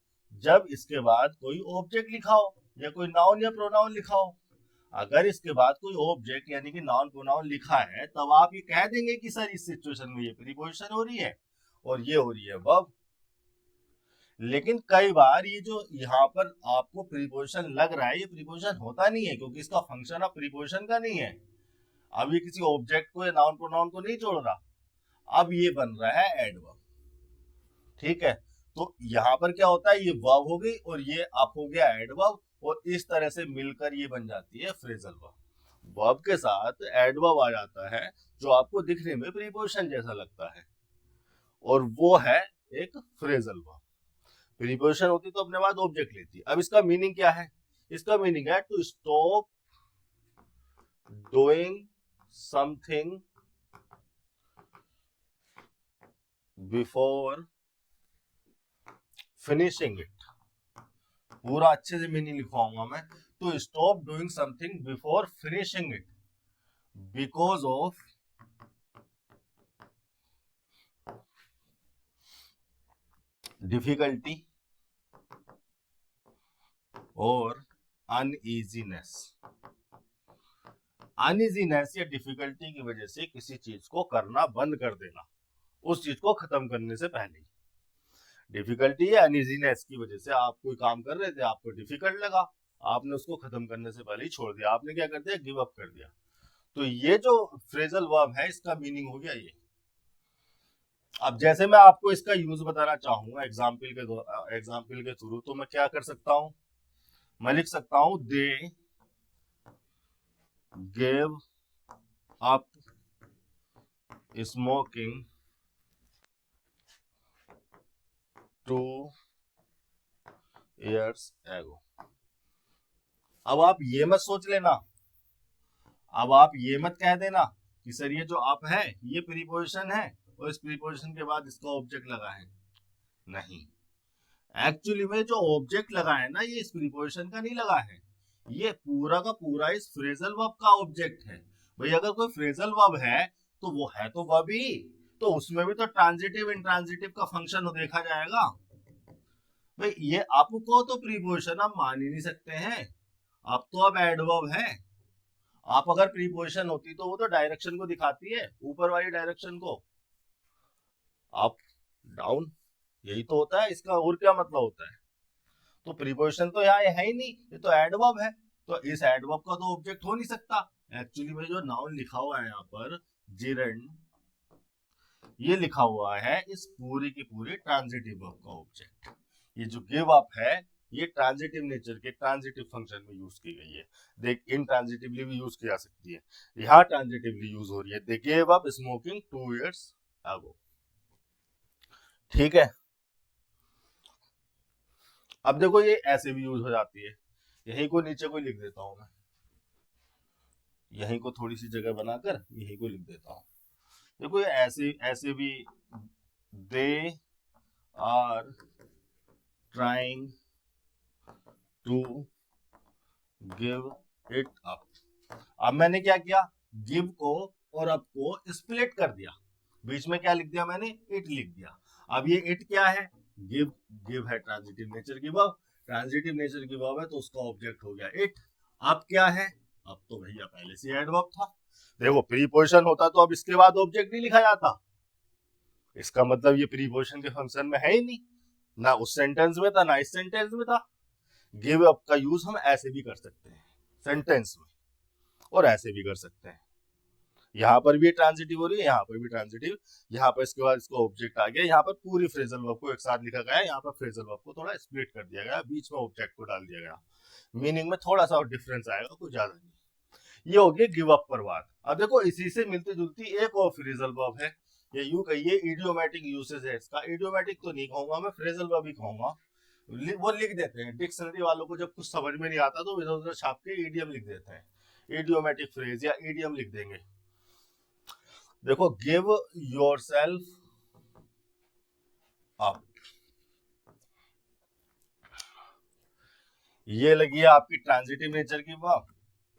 जब इसके बाद कोई ऑब्जेक्ट लिखा हो, या कोई नाउन या प्रोनाउन लिखा हो। अगर इसके बाद कोई ऑब्जेक्ट यानी कि नाउन प्रोनाउन लिखा है, तब आप ये कह देंगे कि सर इस सिचुएशन में ये प्रीपोजिशन हो रही है और ये हो रही है वर्ब। लेकिन कई बार ये जो यहाँ पर आपको प्रीपोजिशन लग रहा है, ये प्रीपोजिशन होता नहीं है, क्योंकि इसका फंक्शन अब प्रीपोजिशन का नहीं है। अब ये किसी ऑब्जेक्ट को या नाउन प्रोनाउन को नहीं जोड़ रहा, अब ये बन रहा है एडवर्ब। ठीक है, तो यहाँ पर क्या होता है, ये वर्ब हो गई और ये अप हो गया एडवर्ब, और इस तरह से मिलकर ये बन जाती है फ्रेजल वर्ब। वर्ब के साथ एडवर्ब आ जाता है जो आपको दिखने में प्रीपोजिशन जैसा लगता है, और वो है एक फ्रेजल वर्ब। प्रीपोजिशन होती तो अपने बाद ऑब्जेक्ट लेती। अब इसका मीनिंग क्या है, इसका मीनिंग है to stop doing something before finishing it, पूरा अच्छे से मीनिंग लिखवाऊंगा मैं। तो stop doing something before finishing it because of difficulty और अनइजीनेस। अनइजीनेस या डिफिकल्टी की वजह से किसी चीज को करना बंद कर देना, उस चीज को खत्म करने से पहले। डिफिकल्टी या अनइजीनेस की वजह से आप कोई काम कर रहे थे, आपको डिफिकल्ट लगा, आपने उसको खत्म करने से पहले ही छोड़ दिया, आपने क्या कर दिया, गिव अप कर दिया। तो ये जो फ्रेजल वर्ब है इसका मीनिंग हो गया ये। अब जैसे मैं आपको इसका यूज बताना चाहूंगा एग्जाम्पल के थ्रू, तो मैं क्या कर सकता हूं, मैं लिख सकता हूं they gave up smoking 2 years ago। अब आप ये मत सोच लेना, अब आप ये मत कह देना कि सर ये जो अप है ये प्रीपोजिशन है और इस प्रीपोजिशन के बाद इसका ऑब्जेक्ट लगा है। नहीं, एक्चुअली में जो ऑब्जेक्ट लगा है ना ये इस प्रीपोजिशन का नहीं लगा है, ये पूरा का पूरा इस फ्रेजल वर्ब का ऑब्जेक्ट है। भाई अगर कोई फ्रेजल वर्ब है तो वो है तो वर्ब ही, तो उसमें भी तो ट्रांजिटिव इंट्रांजिटिव का फंक्शन देखा जाएगा। भाई ये अप को तो प्रीपोजिशन आप मान ही नहीं सकते हैं, अब तो अब एडवर्ब है। आप अगर प्रीपोजिशन होती तो वो तो डायरेक्शन को दिखाती है, ऊपर वाली डायरेक्शन को, अप डाउन, यही तो होता है इसका, और क्या मतलब होता है। तो प्रीपोजिशन तो यहाँ है ही नहीं, ये तो एडवर्ब है, तो इस एडवर्ब का तो ऑब्जेक्ट हो नहीं सकता। एक्चुअली में जो नाउन लिखा हुआ है यहाँ पर जिरेंड, ये लिखा हुआ है इस पूरी की पूरी ट्रांजिटिव वर्ब का ऑब्जेक्ट। ये जो गिव अप है ये ट्रांजिटिव नेचर के ट्रांजिटिव फंक्शन में यूज की गई है। देख इनट्रांजिटिवली भी यूज की जा सकती है, यहाँ ट्रांजिटिवली यूज हो रही है। They give up smoking 2 years ago। ठीक है, अब देखो ये ऐसे भी यूज हो जाती है, यहीं को नीचे को लिख देता हूं मैं, यहीं को थोड़ी सी जगह बनाकर यहीं को लिख देता हूं। देखो ये ऐसे ऐसे भी, they are trying to give it up. अब मैंने क्या किया, गिव को और अप को स्प्लिट कर दिया, बीच में क्या लिख दिया मैंने, इट लिख दिया। अब ये इट क्या है, गिव, गिव है ट्रांजिटिव नेचर की वर्ब, ट्रांजिटिव नेचर की वर्ब है तो उसका ऑब्जेक्ट हो गया इट। अब क्या है, अब तो भैया पहले से एडवर्ब था। देखो प्रीपोजिशन होता तो अब इसके बाद ऑब्जेक्ट नहीं लिखा जाता, इसका मतलब ये प्रीपोजिशन के फंक्शन में है ही नहीं, ना उस सेंटेंस में था ना इस सेंटेंस में था। गिव अप का यूज हम ऐसे भी कर सकते हैं सेंटेंस में, और ऐसे भी कर सकते हैं। यहाँ पर भी ट्रांजिटिव हो रही है, यहाँ पर भी ट्रांजिटिव, यहाँ पर इसके बाद इसका ऑब्जेक्ट आ गया, यहाँ पर पूरी फ्रेजल वर्ब को एक साथ लिखा गया है, यहाँ पर फ्रेजल वर्ब को थोड़ा स्प्लिट कर दिया गया, बीच में ऑब्जेक्ट को डाल दिया गया, मीनिंग में थोड़ा सा डिफरेंस आएगा, कुछ ज्यादा नहीं। ये हो गया गिव अप पर बात। अब देखो इसी से मिलती जुलती एक और फ्रेजल वर्ब है, ये यूं कहिए इडियोमैटिक यूसेज है इसका। इडियोमैटिक तो नहीं कहूंगा मैं, फ्रेजल वर्ब ही कहूंगा। वो लिख देते हैं डिक्शनरी वालों को, जब कुछ समझ में नहीं आता तो इधर उधर छाप के ईडियम लिख देते हैं, इडियोमैटिक फ्रेज या ईडियम लिख देंगे। देखो गिव योरसेल्फ अप, ये लगी है आपकी ट्रांजिटिव नेचर की वर्ब,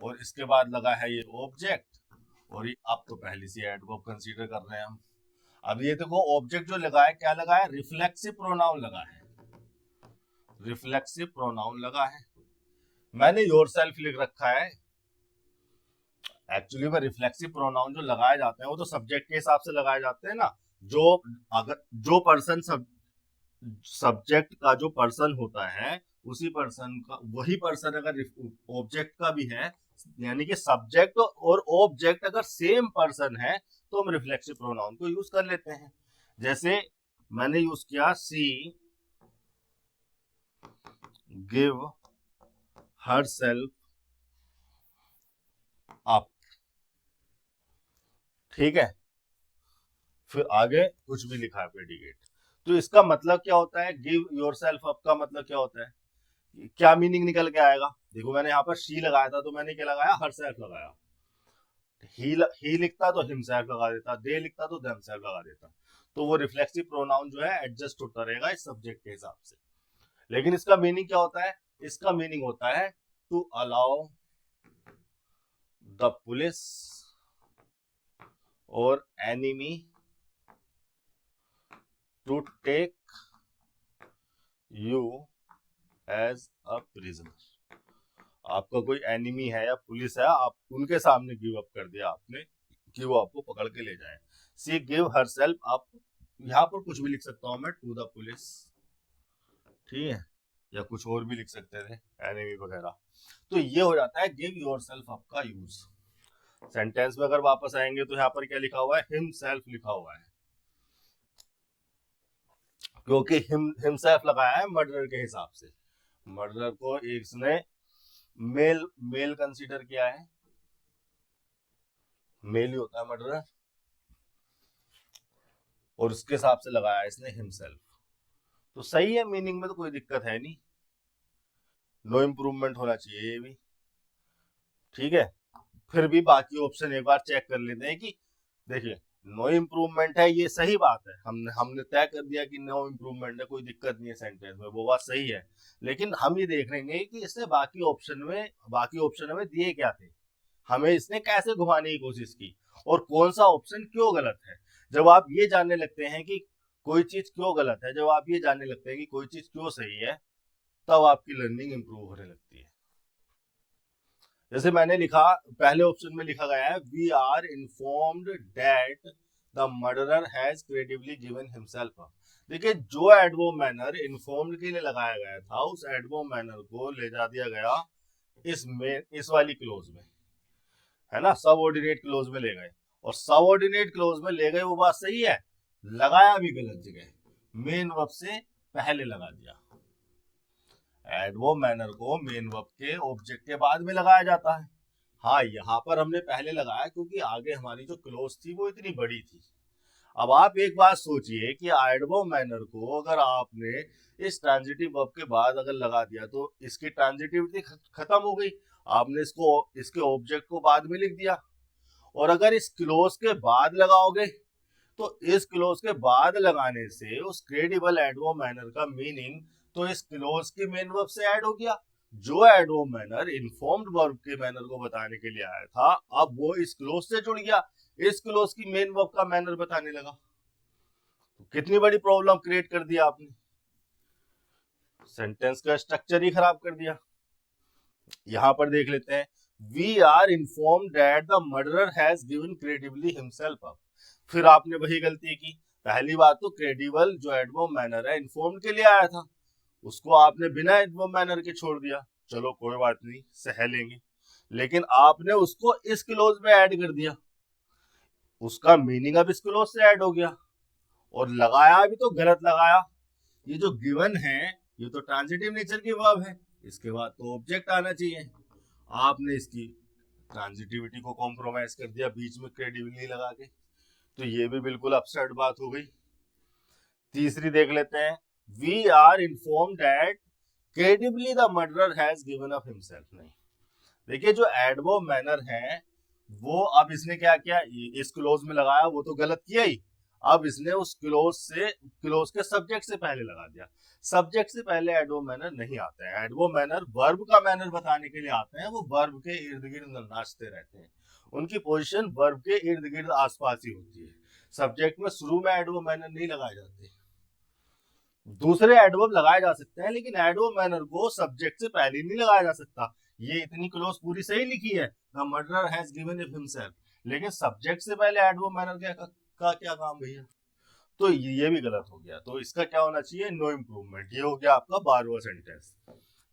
और इसके बाद लगा है ये ऑब्जेक्ट, और ये अब तो पहले से एडवर्ब कंसीडर कर रहे हैं हम। अब ये देखो ऑब्जेक्ट जो लगा है क्या लगा है, रिफ्लेक्सिव प्रोनाउन लगा है, रिफ्लेक्सिव प्रोनाउन लगा है। मैंने योरसेल्फ लिख रखा है, एक्चुअली में रिफ्लेक्सिव प्रोनाउन जो लगाए जाते हैं वो तो सब्जेक्ट के हिसाब से लगाए जाते हैं ना, जो अगर जो पर्सन सब्जेक्ट का जो पर्सन होता है उसी पर्सन का, वही पर्सन अगर ऑब्जेक्ट का भी है, यानी कि सब्जेक्ट और ऑब्जेक्ट अगर सेम पर्सन है तो हम रिफ्लेक्सिव प्रोनाउन को यूज कर लेते हैं। जैसे मैंने यूज किया सी गिव हरसेल्फ अप, ठीक है, फिर आगे कुछ भी लिखा है प्रेडिकेट। तो इसका मतलब क्या होता है, गिव योरसेल्फ अप का मतलब क्या होता है, क्या मीनिंग निकल के आएगा। देखो मैंने यहाँ पर शी लगाया था तो मैंने क्या लगाया, हरसेल्फ लगाया, ही लिखता तो हिमसेल्फ लगा देता, दे लिखता तो देमसेल्फ लगा देता, तो वो रिफ्लेक्सिव प्रोनाउन जो है एडजस्ट होता रहेगा इस सब्जेक्ट के हिसाब से। लेकिन इसका मीनिंग क्या होता है? इसका मीनिंग होता है टू अलाउ द पुलिस और enemy to take you as a prisoner. आपका कोई एनिमी है या पुलिस है, आप उनके सामने गिव अप कर दिया आपने कि वो आपको पकड़ के ले जाए। सी गिव हर सेल्फ, आप यहाँ पर कुछ भी लिख सकता हूं मैं, टू द पुलिस, ठीक है, या कुछ और भी लिख सकते थे, एनिमी वगैरह। तो ये हो जाता है गिव योर सेल्फ आपका यूज। सेंटेंस में अगर वापस आएंगे तो यहाँ पर क्या लिखा हुआ है? हिमसेल्फ लिखा हुआ है, क्योंकि हिमसेल्फ लगाया है मर्डरर के हिसाब से। मर्डरर को इसने मेल मेल कंसीडर किया है, मेल ही होता है मर्डरर, और उसके हिसाब से लगाया है इसने हिमसेल्फ। तो सही है, मीनिंग में तो कोई दिक्कत है नहीं, नो इम्प्रूवमेंट होना चाहिए ये भी, ठीक है। फिर भी बाकी ऑप्शन एक बार चेक कर लेते हैं कि देखिए नो इम्प्रूवमेंट है, ये सही बात है, हमने तय कर दिया कि नो इम्प्रूवमेंट है, कोई दिक्कत नहीं है सेंटेंस में, वो बात सही है। लेकिन हम ये देख लेंगे कि इसने बाकी ऑप्शन में दिए क्या थे, हमें इसने कैसे घुमाने की कोशिश की, और कौन सा ऑप्शन क्यों गलत है। जब आप ये जानने लगते हैं कि कोई चीज क्यों गलत है, जब आप ये जानने लगते हैं कि कोई चीज क्यों सही है, तब आपकी लर्निंग इंप्रूव होने लगती है। जैसे मैंने लिखा, पहले ऑप्शन में लिखा गया है we are informed that the murderer has creatively given himself. देखिए जो एडवर्ब मैनर इन्फॉर्म्ड के लिए लगाया गया था, उस एडवर्ब मैनर को ले जा दिया गया इस वाली क्लोज में, है ना, सबऑर्डिनेट क्लोज में ले गए, और सबऑर्डिनेट क्लोज में ले गए वो बात सही है, लगाया भी गलत जगह, मेन वर्ब से पहले लगा दिया। एडवर्ब मैनर को मेन वर्ब के ऑब्जेक्ट के बाद में लगाया जाता है। हाँ, यहाँ पर हमने पहले लगाया क्योंकि आगे हमारी जो क्लोज थी वो इतनी बड़ी थी। अब आप एक बात सोचिए कि एडवर्ब मैनर को अगर आपने इस ट्रांजिटिव वर्ब के बाद अगर लगा दिया तो इसकी ट्रांजिटिविटी खत्म हो गई, आपने इसके ऑब्जेक्ट को बाद में लिख दिया। और अगर इस क्लोज के बाद लगाओगे तो इस क्लोज के बाद लगाने से उस क्रेडिबल एडवर्ब मैनर का मीनिंग तो इस क्लोज के मेन वर्ब से ऐड हो गया। जो एडवर्ब मैनर इन्फॉर्म्ड वर्ब के मैनर को बताने के लिए आया था, अब वो इस क्लोज से जुड़ गया, इस क्लोज की मेन वर्ब का मैनर बताने लगा। तो कितनी बड़ी प्रॉब्लम क्रिएट कर दिया आपने, सेंटेंस का स्ट्रक्चर ही खराब कर दिया। यहां पर देख लेते हैं, we are informed that the murderer has given credibly himself up. फिर आपने वही गलती की, पहली बात तो क्रेडिबल जो एडवर्ब मैनर है इन्फॉर्म्ड के लिए आया था, उसको आपने बिना एडवर्ब मैनर के छोड़ दिया, चलो कोई बात नहीं, सह लेंगे। लेकिन आपने उसको इस क्लोज में ऐड कर दिया, उसका मीनिंग अब इस क्लोज से ऐड हो गया, और लगाया भी तो गलत लगाया। ये जो गिवन है ये तो ट्रांजिटिव नेचर की वर्ब है, इसके बाद तो ऑब्जेक्ट आना चाहिए, आपने इसकी ट्रांजिटिविटी को कॉम्प्रोमाइज कर दिया बीच में क्रेडिबली लगा के, तो ये भी बिल्कुल अपसेट बात हो गई। तीसरी देख लेते हैं, we are informed that credibly the murderer has given up himself. नहीं, देखिए जो एडवर्ब मैनर है वो अब इसने क्या किया, इस क्लोज में लगाया, वो तो गलत किया ही, अब इसने उस क्लोज के सब्जेक्ट से पहले लगा दिया। सब्जेक्ट से पहले एडवर्ब मैनर नहीं आता है, एडवर्ब मैनर वर्ब का मैनर बताने के लिए आते हैं, वो वर्ब के इर्द गिर्द नाचते रहते हैं, उनकी पोजीशन वर्ब के इर्द गिर्द आसपास ही होती है। सब्जेक्ट में शुरू में एडवर्ब मैनर नहीं लगाए जाते, दूसरे एडवर्ब लगाए जा सकते हैं, लेकिन एडवर्ब मैनर को सब्जेक्ट से पहले नहीं लगाया जा सकता। ये इतनी क्लोज पूरी सही लिखी है, the murderer has given it himself, लेकिन सब्जेक्ट से पहले एडवर्ब मैनर का क्या काम भैया, तो ये भी गलत हो गया। तो इसका क्या होना चाहिए, नो इम्प्रूवमेंट। ये हो गया आपका 12वां सेंटेंस।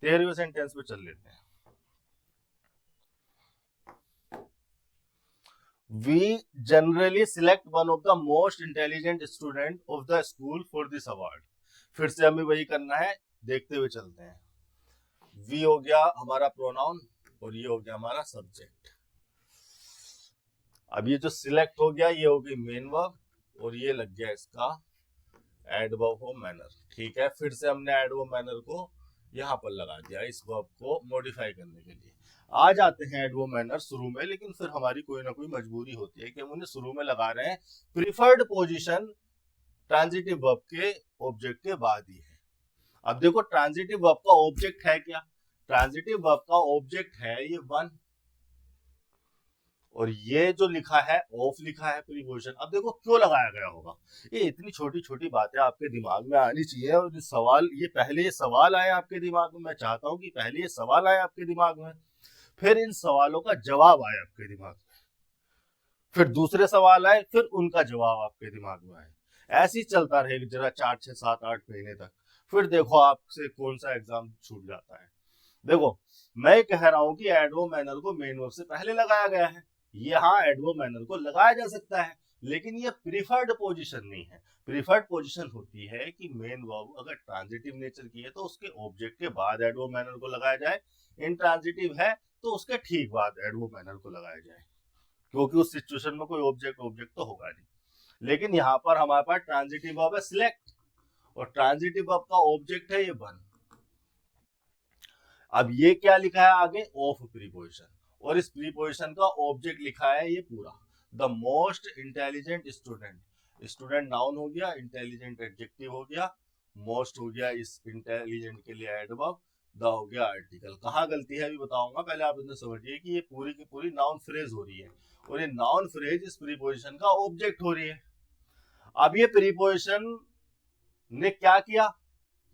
13वें सेंटेंस पे चल लेते हैं। We generally select one of the most intelligent student of the school for this award। फिर से हमें वही करना है, देखते हुए चलते हैं। वी हो गया हमारा प्रोनाउन और ये हो गया हमारा सब्जेक्ट। अब ये जो सिलेक्ट हो गया ये हो गई मेन वर्ब, और ये लग गया इसका एडवर्ब ऑफ मैनर, ठीक है। फिर से हमने एडवर्ब मैनर को यहाँ पर लगा दिया इस वर्ब को मॉडिफाई करने के लिए। आ जाते हैं एडवर्ब मैनर शुरू में, लेकिन फिर हमारी कोई ना कोई मजबूरी होती है कि हम उन्हें शुरू में लगा रहे हैं। प्रिफर्ड पोजीशन ट्रांजिटिव वर्ब के ऑब्जेक्ट के बाद ही है। अब देखो ट्रांजिटिव वर्ब का ऑब्जेक्ट है क्या? ट्रांजिटिव वर्ब का ऑब्जेक्ट है ये वन, और ये जो लिखा है ऑफ लिखा है प्रीपोजिशन। अब देखो क्यों लगाया गया होगा, ये इतनी छोटी छोटी बातें आपके दिमाग में आनी चाहिए। और ये सवाल, ये पहले ये सवाल आए आपके दिमाग में, मैं चाहता हूं कि पहले ये सवाल आए आपके दिमाग में, फिर इन सवालों का जवाब आए आपके दिमाग में, फिर दूसरे सवाल आए, फिर उनका जवाब आपके दिमाग में आए। ऐसे ही चलता रहेगा जरा 4 6 7 8 महीने तक, फिर देखो आपसे कौन सा एग्जाम छूट जाता है। देखो मैं कह रहा हूं कि एडवर्ब मैनर को मेन वर्ब से पहले लगाया गया है। यहाँ एडवर्ब मैनर को लगाया जा सकता है, लेकिन ये प्रीफर्ड पोजीशन नहीं है। प्रीफर्ड पोजीशन होती है कि मेन वर्ब अगर ट्रांजिटिव नेचर की है तो उसके ऑब्जेक्ट के बाद एडवर्ब मैनर को लगाया जाए, इंट्रांजिटिव है तो उसके ठीक बाद एडवर्ब मैनर को लगाया जाए, क्योंकि उस सिचुएशन में कोई ऑब्जेक्ट तो होगा नहीं। लेकिन यहाँ पर हमारे पास ट्रांजिटिव वर्ब है सिलेक्ट, और ट्रांजिटिव वर्ब का ऑब्जेक्ट है ये वन। अब ये क्या लिखा है आगे? ऑफ प्रीपोजिशन, और इस प्रीपोजिशन का ऑब्जेक्ट लिखा है ये पूरा, the most intelligent student. Student noun हो गया, इंटेलिजेंट एडजेक्टिव हो गया, मोस्ट हो गया इस इंटेलिजेंट के लिए एडवर्ब, द हो गया आर्टिकल। कहाँ गलती है अभी बताऊंगा, पहले आप इतना समझिए कि ये पूरी की पूरी नाउन फ्रेज हो रही है, और ये नाउन फ्रेज इस प्रीपोजिशन का ऑब्जेक्ट हो रही है। अब ये प्रीपोजिशन ने क्या किया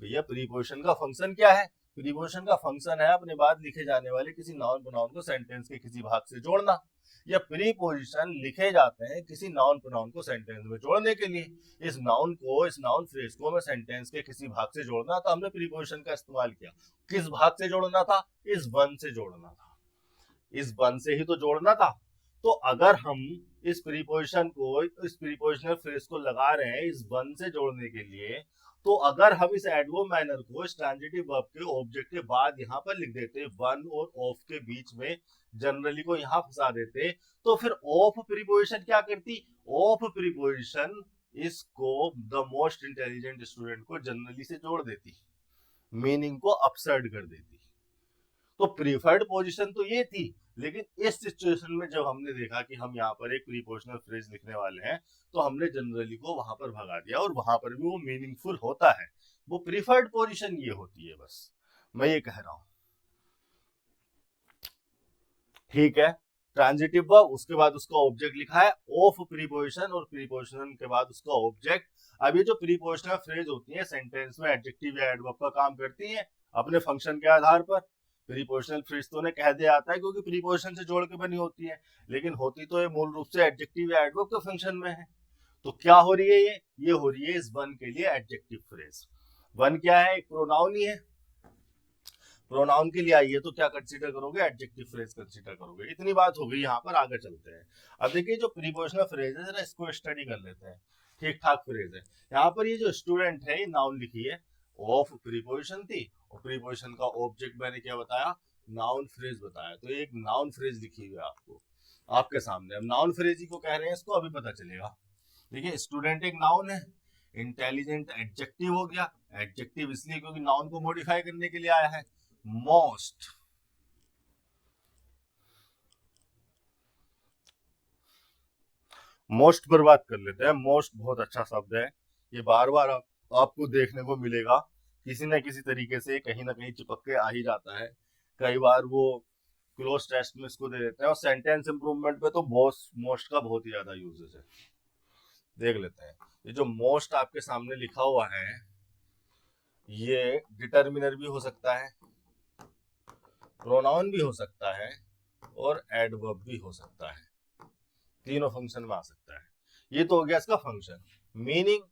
भैया? प्रीपोजिशन का फंक्शन क्या है? प्रीपोजिशन का फंक्शन है अपने बाद लिखे जाने वाले किसी नाउन प्रोनाउन को सेंटेंस के किसी भाग से जोड़ना। या प्रीपोजिशन लिखे जाते हैं किसी नाउन प्रोनाउन को सेंटेंस में जोड़ने के लिए। इस नाउन को, इस नाउन फ्रेज को मैं सेंटेंस के किसी भाग से जोड़ना, तो हमने प्रीपोजिशन का इस्तेमाल किया। किस भाग से जोड़ना था? इस वन से जोड़ना था, इस वन से ही तो जोड़ना था। तो अगर हम इस प्रीपोजिशन को, इस प्रीपोजिशनल फ्रेज को लगा रहे हैं इस वन से जोड़ने के लिए, तो अगर हम इस एडवर्ब मैनर को इस ट्रांजिटिव वर्ब के ऑब्जेक्ट के बाद यहाँ पर लिख देते, वन और ऑफ के बीच में जनरली को यहाँ फंसा देते, तो फिर ऑफ प्रीपोजिशन क्या करती? ऑफ प्रीपोजिशन इसको द मोस्ट इंटेलिजेंट स्टूडेंट को जनरली से जोड़ देती, मीनिंग को अपसर्ड कर देती। तो प्रीफर्ड पोजीशन तो ये थी, लेकिन इस सिचुएशन में जब हमने देखा कि हम यहाँ पर एक प्रीपोजिशनल फ्रेज लिखने वाले हैं, तो हमने जनरली को वहां पर भगा दिया, और वहां पर भी वो मीनिंगफुल होता है। वो प्रीफर्ड पोजीशन ये होती है, बस मैं ये कह रहा हूं। ठीक है, ट्रांजिटिव वर्ब, उसके बाद उसका ऑब्जेक्ट लिखा है ऑफ प्रीपोजिशन, और प्रीपोजिशन के बाद उसका ऑब्जेक्ट। अब ये जो प्रीपोजिशनल फ्रेज होती है सेंटेंस में एडजेक्टिव या एडवर्ब का काम करती है अपने फंक्शन के आधार पर। प्रीपोजिशनल फ्रेज तो उन्हें कह दिया आता है क्योंकि प्रीपोजिशन से जोड़ के बनी होती है, लेकिन होती तो ये मूल रूप से एडजेक्टिव या एडवर्ब के फंक्शन में है। तो क्या हो रही है? ये हो रही है इस वन के लिए एडजेक्टिव फ्रेज। वन क्या है? एक प्रोनाउन ही है। प्रोनाउन के लिए आइए तो क्या कंसीडर करोगे? एडजेक्टिव फ्रेज कंसीडर करोगे। इतनी बात हो गई, यहाँ पर आगे चलते हैं। अब देखिए जो प्रीपोजिशनल फ्रेज है, जरा इसको स्टडी कर लेते हैं। ठीक ठाक फ्रेज है। यहाँ पर ये जो स्टूडेंट है, ये नाउन लिखी है, ऑफ प्रीपोजिशन थी, और प्रीपोजिशन का ऑब्जेक्ट मैंने क्या बताया? नाउन फ्रेज बताया। तो एक नाउन फ्रेज लिखी हुई है आपको आपके सामने। अब नाउन फ्रेज ही को कह रहे हैं, इसको अभी पता चलेगा। देखिए स्टूडेंट एक नाउन है, इंटेलिजेंट एडजेक्टिव हो गया। एडजेक्टिव इसलिए क्योंकि नाउन को मॉडिफाई करने के लिए आया है। मोस्ट, मोस्ट पर बात कर लेते हैं। मोस्ट बहुत अच्छा शब्द है, ये बार बार आपको देखने को मिलेगा, किसी न किसी तरीके से कहीं ना कहीं चिपक के आ ही जाता है। कई बार वो क्लोज टेस्ट में इसको दे देते हैं, और सेंटेंस इंप्रूवमेंट पे तो मोस्ट का बहुत ही ज्यादा यूजेस है। देख लेते हैं, ये जो मोस्ट आपके सामने लिखा हुआ है, ये डिटर्मिनर भी हो सकता है, प्रोनाउन भी हो सकता है, और एडवर्ब भी हो सकता है। तीनों फंक्शन में आ सकता है। ये तो हो गया इसका फंक्शन। मीनिंग,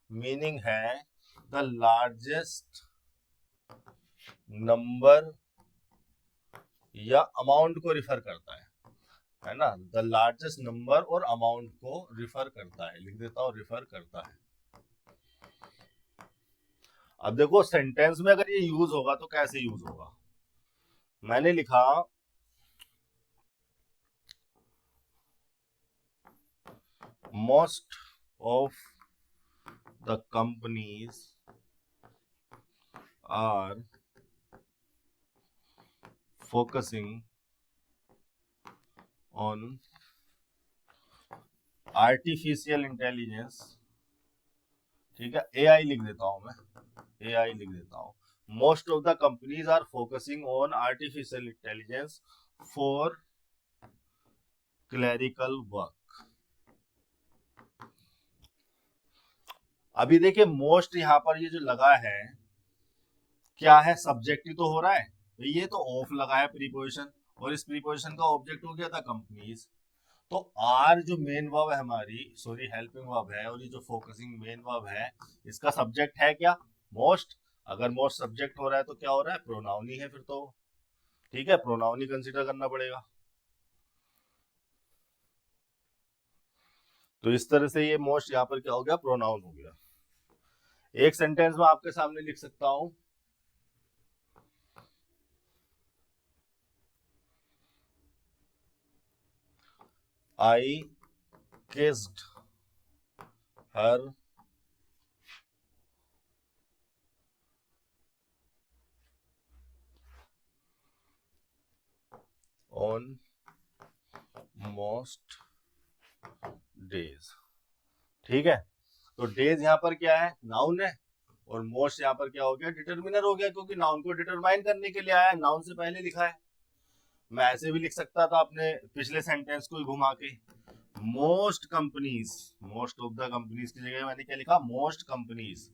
मीनिंग है द लार्जेस्ट नंबर या अमाउंट को रिफर करता है ना? द लार्जेस्ट नंबर और अमाउंट को रिफर करता है। लिख देता हूं, रिफर करता है। अब देखो सेंटेंस में अगर ये यूज होगा तो कैसे यूज होगा? मैंने लिखा most of the companies are focusing on artificial intelligence, ठीक है, एआई लिख देता हूं मैं, एआई लिख देता हूं। Most of the companies are focusing on artificial intelligence for clerical work. अभी देखिए मोस्ट यहां पर ये जो लगा है क्या है, सब्जेक्ट ही तो हो रहा है, तो ये तो ऑफ लगा है प्रीपोजिशन, और इस प्रीपोजिशन का ऑब्जेक्ट हो गया था कंपनीज। तो आर जो मेन वर्ब है हमारी, सॉरी हेल्पिंग वर्ब है, और ये जो फोकसिंग मेन वर्ब है, इसका सब्जेक्ट है क्या, मोस्ट। अगर मोस्ट सब्जेक्ट हो रहा है तो क्या हो रहा है, प्रोनाउन ही है फिर तो, ठीक है, प्रोनाउन ही कंसीडर करना पड़ेगा। तो इस तरह से ये मोस्ट यहाँ पर क्या हो गया, प्रोनाउन हो गया। एक सेंटेंस में आपके सामने लिख सकता हूं, I kissed her on most days, ठीक है। तो डेज यहाँ पर क्या है, नाउन है, और मोस्ट यहाँ पर क्या हो गया, डिटरमिनर हो गया, क्योंकि नाउन को डिटरमाइन करने के लिए आया है, नाउन से पहले लिखा है। मैं ऐसे भी लिख सकता था अपने पिछले सेंटेंस को घुमा के, most companies, most of the companies की जगह मैंने क्या लिखा, most companies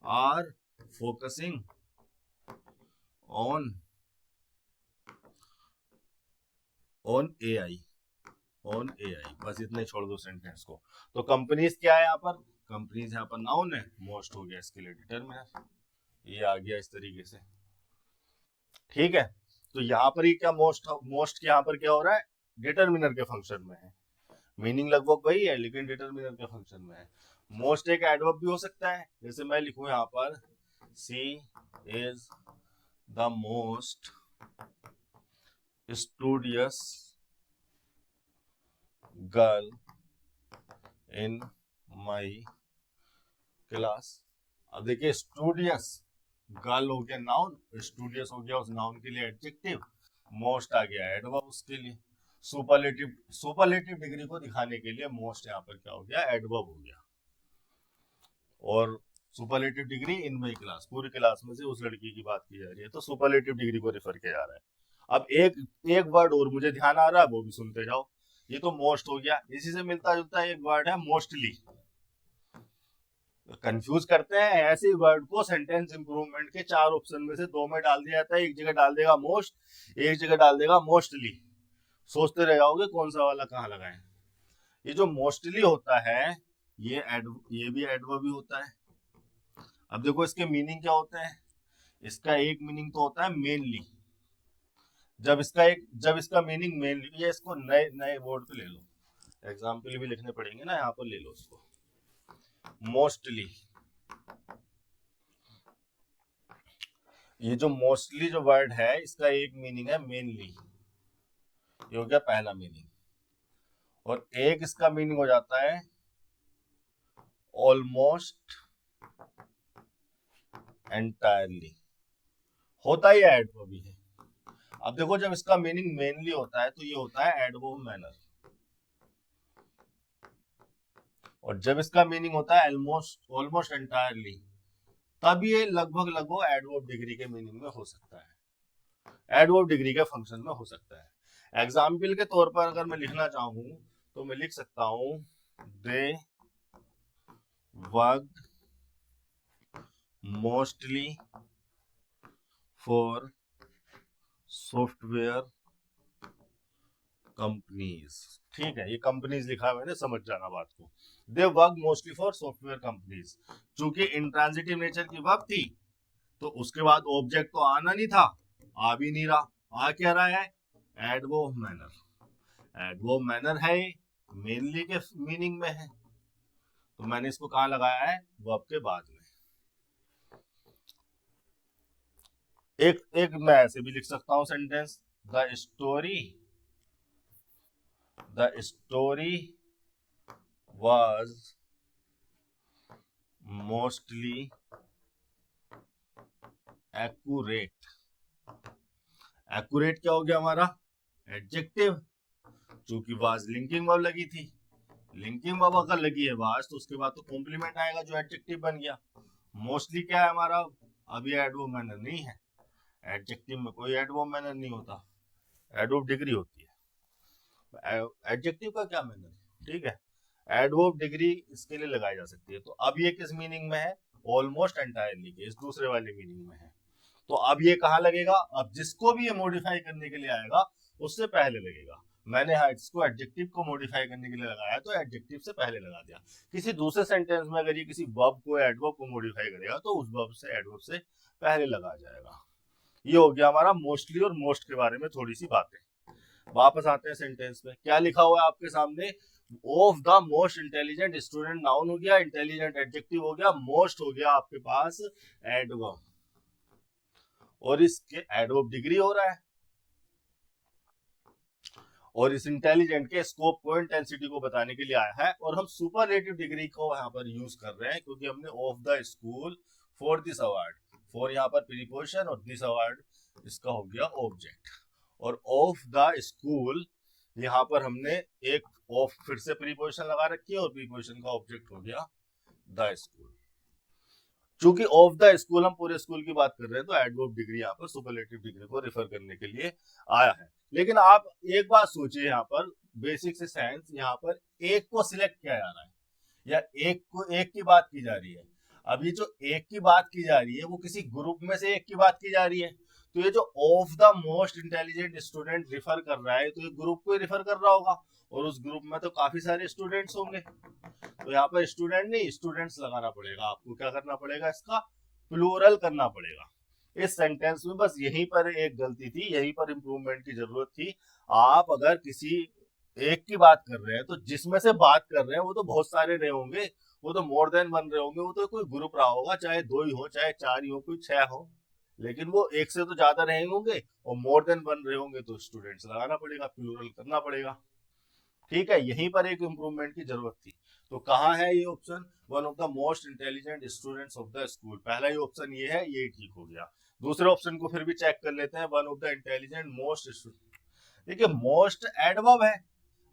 are focusing on on AI, on AI, बस इतना ही छोड़ दो सेंटेंस को। तो कंपनीज क्या है यहाँ पर, कंपनीज यहाँ पर नाउन है, मोस्ट हो गया इसके लिए डिटरमिनर, ये आ गया इस तरीके से, ठीक है। तो यहाँ पर ही क्या, मोस्ट मोस्ट यहाँ पर क्या हो रहा है, डिटरमिनर के फंक्शन में है, मीनिंग लगभग वही है लेकिन डिटरमिनर के फंक्शन में है। मोस्ट एक एडवर्ब भी हो सकता है, जैसे मैं लिखूं यहाँ पर, she is the most studious girl in my class. अब देखिए स्टूडियस गर्ल हो गया नाउन, स्टूडियस हो गया उस नाउन के लिए एडजेक्टिव, मोस्ट आ गया एडवर्ब उसके लिए, सुपरलेटिव, सुपरलेटिव डिग्री को दिखाने के लिए मोस्ट यहाँ पर क्या हो गया, एडवर्ब हो गया। और superlative degree in my class, पूरी क्लास में से उस लड़की की बात की जा रही है, तो सुपरलेटिव डिग्री को रेफर किया जा रहा है। अब एक एक वर्ड और मुझे ध्यान आ रहा है, वो भी सुनते जाओ। ये तो मोस्ट हो गया, इसी से मिलता जुलता एक वर्ड है मोस्टली। कंफ्यूज करते हैं ऐसे वर्ड को, सेंटेंस इंप्रूवमेंट के 4 ऑप्शन में से 2 में डाल दिया जाता है, एक जगह डाल देगा मोस्ट, एक जगह डाल देगा मोस्टली, सोचते रह जाओगे कौन सा वाला कहाँ लगाएं। ये जो मोस्टली होता है ये भी एडवर्ब भी होता है। अब देखो इसके मीनिंग क्या होते हैं, इसका एक मीनिंग तो होता है मेनली, जब इसका मीनिंग मेनली है, इसको नए नए वर्ड पे ले लो, एग्जाम्पल भी लिखने पड़ेंगे ना, यहाँ पर ले लो इसको, मोस्टली। ये जो मोस्टली जो वर्ड है इसका एक मीनिंग है मेनली, ये हो गया पहला मीनिंग, और एक इसका मीनिंग हो जाता है ऑलमोस्ट एंटायरली, होता ही एडवर्ब भी है। अब देखो जब इसका मीनिंग मेनली होता है तो ये होता है एडवर्ब मैनर, और जब इसका मीनिंग होता है ऑलमोस्ट ऑलमोस्ट एंटायरली, तब ये लगभग लगभग एडवर्ब डिग्री के मीनिंग में हो सकता है, एडवर्ब डिग्री के फंक्शन में हो सकता है। एग्जाम्पल के तौर पर अगर मैं लिखना चाहूं तो मैं लिख सकता हूं, they worked mostly for software companies, ठीक है, ये कंपनीज लिखा हुआ है ना, समझ जाना बात को। They work mostly for software companies, चूंकि इंट्रांजिटिव नेचर की वर्ब थी तो उसके बाद ऑब्जेक्ट तो आना नहीं था, आ भी नहीं रहा, आ क्या रहा है, एडवर्ब मैनर, एडवर्ब मैनर है, मेनली के मीनिंग में है, तो मैंने इसको कहां लगाया है, वर्ब के बाद में। एक एक मैं ऐसे भी लिख सकता हूं sentence, the story was mostly accurate, accurate क्या हो गया हमारा, एडजेक्टिव, चूंकि वाज लिंकिंग वर्ब लगी थी, लिंकिंग वर्ब अगर लगी है वाज तो उसके बाद तो कॉम्प्लीमेंट आएगा जो एडजेक्टिव बन गया। मोस्टली क्या है हमारा, अभी एडवर्ब मैनर नहीं है, एडजेक्टिव में कोई एडवर्ब मैनर नहीं होता, एडवर्ब डिग्री होती है। एडजेक्टिव का क्या मैनर, ठीक है, एडवर्ब डिग्री इसके लिए लगाई जा सकती है। तो अब ये किस मीनिंग में है, ऑलमोस्ट एंटायरली के इस दूसरे वाले मीनिंग में है। तो अब ये कहाँ लगेगा, अब जिसको भी ये मॉडिफाई करने के लिए आएगा उससे पहले लगेगा। मैंने इसको एडजेक्टिव को मॉडिफाई करने के लिए लगाया तो एडजेक्टिव से पहले लगा दिया। किसी दूसरे सेंटेंस में अगर ये किसी वर्ब को एडवर्ब को मॉडिफाई करेगा तो उस वर्ब से एडवर्ब से पहले लगा जाएगा। ये हो गया हमारा मोस्टली और मोस्ट के बारे में थोड़ी सी बातें। वापस आते हैं सेंटेंस पे, क्या लिखा हुआ है आपके सामने, of the most intelligent student noun हो गया, इंटेलिजेंट एडजेक्टिव हो गया, मोस्ट हो गया आपके पास एडवर्ब, और इसके एडवर्ब डिग्री हो रहा है, और इस इंटेलिजेंट के स्कोप को इंटेंसिटी को बताने के लिए आया है। और हम सुपरलेटिव डिग्री को यहाँ पर यूज कर रहे हैं क्योंकि हमने of the school for this award, for यहाँ पर प्रीपोजिशन और दिस अवार्ड इसका हो गया ऑब्जेक्ट, और ऑफ द स्कूल यहाँ पर हमने एक ऑफ फिर से प्रीपोजिशन लगा रखी है और प्रीपोजिशन का ऑब्जेक्ट हो गया द स्कूल। चूंकि ऑफ द स्कूल हम पूरे स्कूल की बात कर रहे हैं तो एडवर्ब डिग्री यहाँ पर सुपरलेटिव डिग्री को रेफर करने के लिए आया है। लेकिन आप एक बात सोचिए, यहाँ पर बेसिक से साइंस, यहाँ पर एक को सिलेक्ट किया जा रहा है या एक की बात की जा रही है। अभी जो एक की बात की जा रही है वो किसी ग्रुप में से एक की बात की जा रही है, तो ये जो of the most intelligent student refer कर रहा है तो ये ग्रुप को रिफर कर रहा होगा, और उस ग्रुप में तो काफी सारे स्टूडेंट्स होंगे, तो यहाँ पर स्टूडेंट नहीं स्टूडेंट्स लगाना पड़ेगा। आपको क्या करना पड़ेगा, इसका प्लूरल करना पड़ेगा। इस सेंटेंस में बस यहीं पर एक गलती थी, यहीं पर इंप्रूवमेंट की जरूरत थी। आप अगर किसी एक की बात कर रहे हैं तो जिसमें से बात कर रहे हैं वो तो बहुत सारे रहे होंगे, वो तो मोर देन वन रहे होंगे, वो तो कोई ग्रुप रहा होगा, चाहे 2 ही हो, चाहे 4 ही हो, कोई 6 हो, लेकिन वो एक से तो ज्यादा रहे होंगे और मोर देन वन रहे होंगे, तो स्टूडेंट्स लगाना पड़ेगा, प्लूरल करना पड़ेगा। ठीक है, यहीं पर एक इंप्रूवमेंट की जरूरत थी। तो कहाँ है ये option, one of the most intelligent students of the school, पहला ही ऑप्शन ये है, ये ठीक हो गया। दूसरे ऑप्शन को फिर भी चेक कर लेते हैं, one of the intelligent most student. देखिए मोस्ट एडवर्ब है,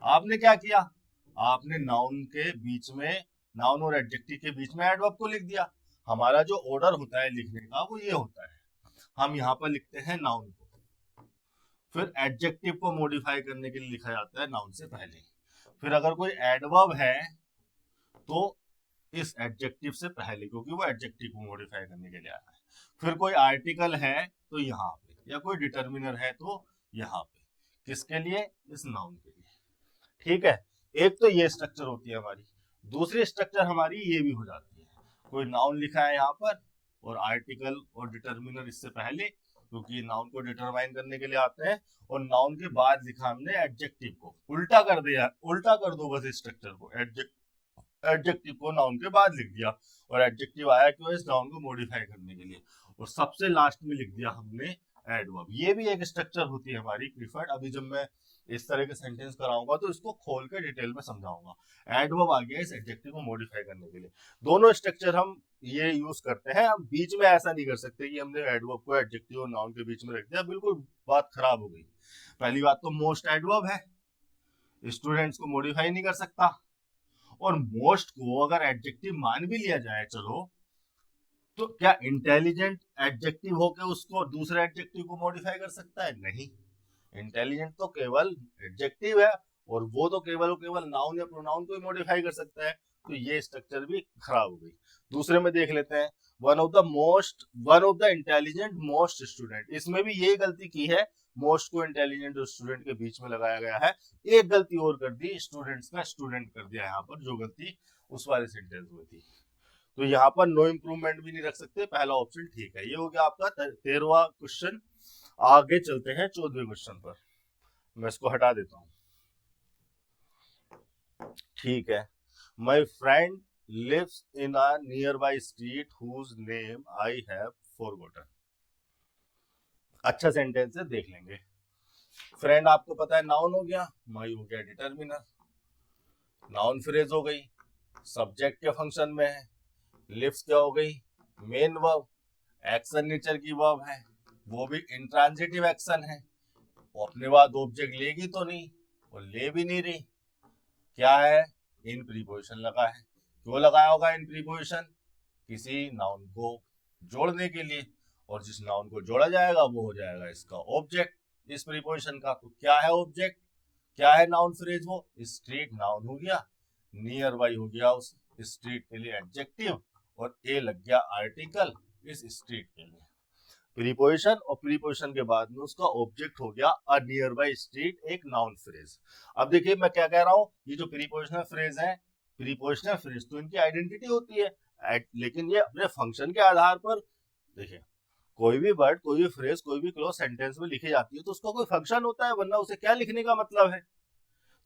आपने क्या किया, आपने नाउन के बीच में, नाउन और एडजेक्टिव के बीच में एडवर्ब को लिख दिया। हमारा जो ऑर्डर होता है लिखने का वो ये होता है, हम यहाँ पर लिखते हैं नाउन को, फिर एडजेक्टिव को मॉडिफाई करने के लिए लिखा जाता है नाउन से पहले, फिर अगर कोई एडवर्ब है तो इस एडजेक्टिव से पहले, क्योंकि वो एडजेक्टिव को मॉडिफाई करने के लिए आया है, फिर कोई आर्टिकल है तो यहाँ पे, या कोई डिटर्मिनर है तो यहाँ पे, किसके लिए, इस नाउन के लिए। ठीक है, एक तो ये स्ट्रक्चर होती है हमारी। दूसरी स्ट्रक्चर हमारी ये भी हो जाती है, कोई नाउन लिखा है यहाँ पर और आर्टिकल और डिटर्मिनर इससे पहले, क्योंकि नाउन को डिटरमाइन करने के लिए आते हैं, और नाउन के बाद लिखा हमने एडजेक्टिव को, उल्टा कर दिया, उल्टा कर दो बस स्ट्रक्चर को, एडजेक्टिव को नाउन के बाद लिख दिया, और एडजेक्टिव आया क्यों, इस नाउन को मॉडिफाई करने के लिए, और सबसे लास्ट में लिख दिया हमने एडवर्ब। ये भी एक स्ट्रक्चर होती है हमारी प्रीफर्ड। अभी जब मैं इस तरह के सेंटेंस कराऊंगा तो इसको खोल के डिटेल में समझाऊंगा। एडवर्ब आ गया इस एडजेक्टिव को मॉडिफाई करने के लिए। दोनों स्ट्रक्चर हम ये यूज करते हैं, हम बीच में ऐसा नहीं कर सकते कि हमने एडवर्ब को एडजेक्टिव और नाउन के बीच में रख दिया, बिल्कुल बात खराब हो गई। पहली बात तो मोस्ट एडवर्ब है, स्टूडेंट्स को मॉडिफाई नहीं कर सकता, और मोस्ट को अगर एडजेक्टिव मान भी लिया जाए चलो, तो क्या इंटेलिजेंट एडजेक्टिव होके उसको दूसरे एडजेक्टिव को मॉडिफाई कर सकता है, नहीं। इंटेलिजेंट तो केवल एडजेक्टिव है और वो तो केवल नाउन या प्रोनाउन को ही मॉडिफाई कर सकता है, तो ये स्ट्रक्चर भी खराब हो गई। दूसरे में देख लेते हैं, one of the intelligent most student, इसमें भी यही गलती की है, मोस्ट को इंटेलिजेंट और स्टूडेंट के बीच में लगाया गया है। एक गलती और कर दी, स्टूडेंट्स का स्टूडेंट कर दिया यहाँ पर, जो गलती उस वाले सेंटेंस में थी। तो यहाँ पर नो इम्प्रूवमेंट भी नहीं रख सकते, पहला ऑप्शन ठीक है। ये हो गया आपका 13वां क्वेश्चन। आगे चलते हैं 14वें क्वेश्चन पर, मैं इसको हटा देता हूं। ठीक है, my friend lives in a nearby street whose name I have forgotten. अच्छा सेंटेंस है, देख लेंगे। फ्रेंड आपको पता है नाउन हो गया, माई हो गया डिटर्मिनर, नाउन फ्रेज हो गई, सब्जेक्ट के फंक्शन में है, लिव्स क्या हो गई, मेन वर्ब, एक्शन नेचर की वर्ब है, वो भी इंट्रांजिटिव एक्शन है, वो अपने बाद ऑब्जेक्ट लेगी तो नहीं, और ले भी नहीं रही। क्या है? इन प्रीपोजिशन लगा है। क्यों लगाया होगा इन प्रीपोजिशन? किसी नाउन को जोड़ने के लिए, और जिस नाउन को जोड़ा जाएगा वो हो जाएगा इसका ऑब्जेक्ट इस प्रीपोजिशन का। तो क्या है ऑब्जेक्ट? क्या है नाउन फ्रेज? वो स्ट्रीट नाउन हो गया, नियर बाई हो गया उस स्ट्रीट के लिए एडजेक्टिव, और ए लग गया आर्टिकल इस स्ट्रीट के लिए प्रीपोजिशन, और प्रीपोजिशन के बाद में उसका ऑब्जेक्ट हो गया अ नियर बाई स्ट्रीट, एक नाउन फ्रेज। अब देखिए मैं क्या कह रहा हूँ, ये जो प्रीपोजिशनल फ्रेज है, प्रीपोजिशनल फ्रेज तो इनकी आइडेंटिटी होती है, लेकिन ये अपने फंक्शन के आधार पर, देखिए कोई भी वर्ड, कोई भी फ्रेज, कोई भी क्लोज सेंटेंस में लिखी जाती है तो उसका कोई फंक्शन होता है, वरना उसे क्या लिखने का मतलब है।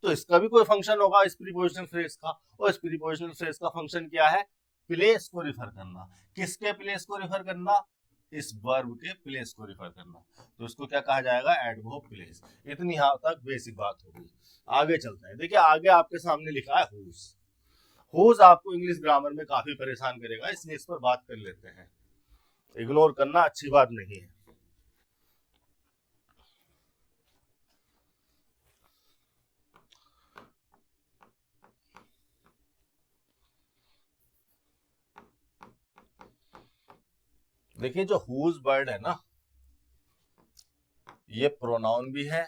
तो इसका भी कोई फंक्शन होगा इस प्रीपोजिशनल फ्रेज का, और इस प्रीपोजिशनल फ्रेज का फंक्शन क्या है? प्लेस को रिफर करना। किसके प्लेस को रिफर करना? इस वर्ब के प्लेस को रिफर करना। तो इसको क्या कहा जाएगा? Adverb place. इतनी यहाँ तक बेसिक बात हो गई। आगे चलते हैं। देखिए आगे आपके सामने लिखा है हुज। हुज आपको इंग्लिश ग्रामर में काफी परेशान करेगा, इसलिए इस पर बात कर लेते हैं। इग्नोर करना अच्छी बात नहीं है। देखिए जो हुज वर्ड है ना, ये प्रोनाउन भी है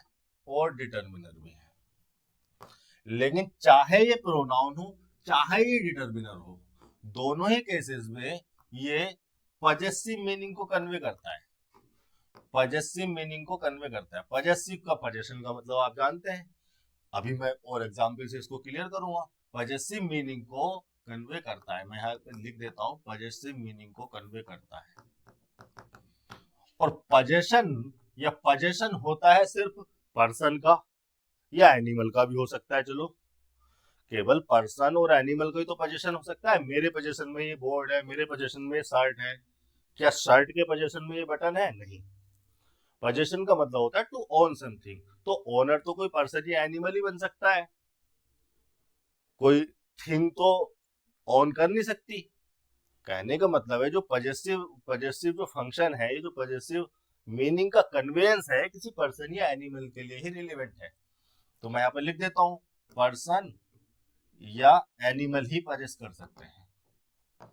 और डिटर्मिनर भी है। लेकिन चाहे ये प्रोनाउन हो चाहे ये डिटर्मिनर हो, दोनों ही केसेस में ये पजेसिव मीनिंग को कन्वे करता है। पजेसिव मीनिंग को कन्वे करता है। पजेसिव का, पजेशन का मतलब आप जानते हैं। अभी मैं और एग्जाम्पल से इसको क्लियर करूंगा। पजेसिव मीनिंग को कन्वे करता है, मैं यहाँ पे लिख देता हूं, पजेसिव मीनिंग को कन्वे करता है। और पजेशन या पजेशन होता है सिर्फ पर्सन का या एनिमल का भी हो सकता है। चलो केवल पर्सन और एनिमल का ही तो पजेशन हो सकता है। मेरे पजेशन में ये बोर्ड है, मेरे पजेशन में शर्ट है, क्या शर्ट के पजेशन में ये बटन है? नहीं। पजेशन का मतलब होता है टू ओन समथिंग। तो ओनर तो कोई पर्सन या एनिमल ही बन सकता है, कोई थिंग तो ओन कर नहीं सकती। कहने का मतलब है जो पजेसिव जो फंक्शन है, ये जो पजेसिव मीनिंग का कन्वेंस है, किसी पर्सन या एनिमल के लिए ही रिलेवेंट है। तो मैं यहाँ पर लिख देता हूं, पर्सन या एनिमल ही पजेस कर सकते हैं,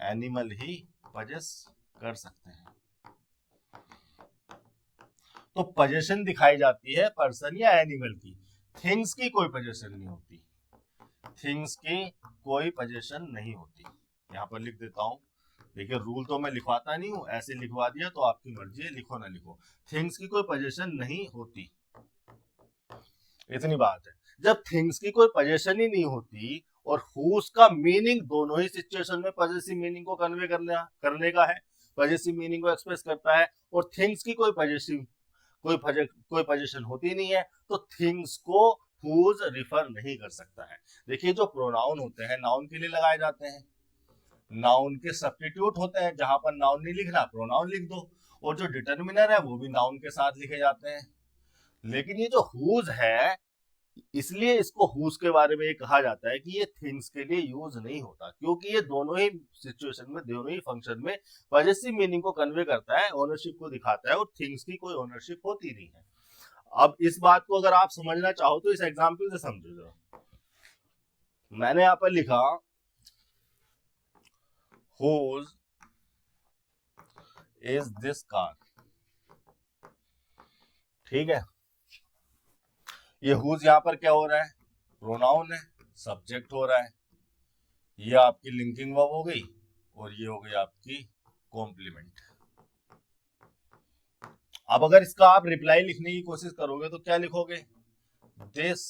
एनिमल ही पजेस कर सकते हैं। तो पजेशन दिखाई जाती है पर्सन या एनिमल की, थिंग्स की कोई पजेशन नहीं होती। थिंग्स की कोई पजेशन नहीं होती। यहाँ पर लिख देता हूं। देखिए रूल तो मैं लिखवाता नहीं हूं, ऐसे लिखवा दिया तो आपकी मर्जी है, लिखो ना लिखो। थिंग्स की कोई पजेशन नहीं होती, इतनी बात है। जब थिंग्स की कोई पजेशन ही नहीं होती और हुज का मीनिंग दोनों ही सिचुएशन में पजेसिव मीनिंग को कन्वे करने का है, पजेसिव मीनिंग को एक्सप्रेस करता है, और थिंग्स की कोई पजेशन होती नहीं है, तो थिंग्स को हुज रिफर नहीं कर सकता है। देखिए जो प्रोनाउन होते हैं नाउन के लिए लगाए जाते हैं, नाउन के सब्स्टिट्यूट होते हैं, जहां पर नाउन नहीं लिखना प्रोनाउन लिख दो, और जो डिटर्मिनर है वो भी नाउन के साथ लिखे जाते हैं। लेकिन ये जो हुज है, इसलिए इसको हुज के बारे में कहा जाता है कि ये थिंग्स के लिए यूज नहीं होता, क्योंकि ये दोनों ही सिचुएशन में, दोनों ही फंक्शन में पजेसिव मीनिंग को कन्वे करता है, ओनरशिप को दिखाता है, और थिंग्स की कोई ओनरशिप होती नहीं है। अब इस बात को अगर आप समझना चाहो तो इस एग्जाम्पल से समझो जरा। मैंने यहाँ पर लिखा whose is this car, ठीक है। ये whose यहाँ पर क्या हो रहा है? प्रोनाउन है, सब्जेक्ट हो रहा है। ये आपकी लिंकिंग वर्ब हो गई, और ये हो गई आपकी कॉम्प्लीमेंट। अब अगर इसका आप रिप्लाई लिखने की कोशिश करोगे तो क्या लिखोगे? This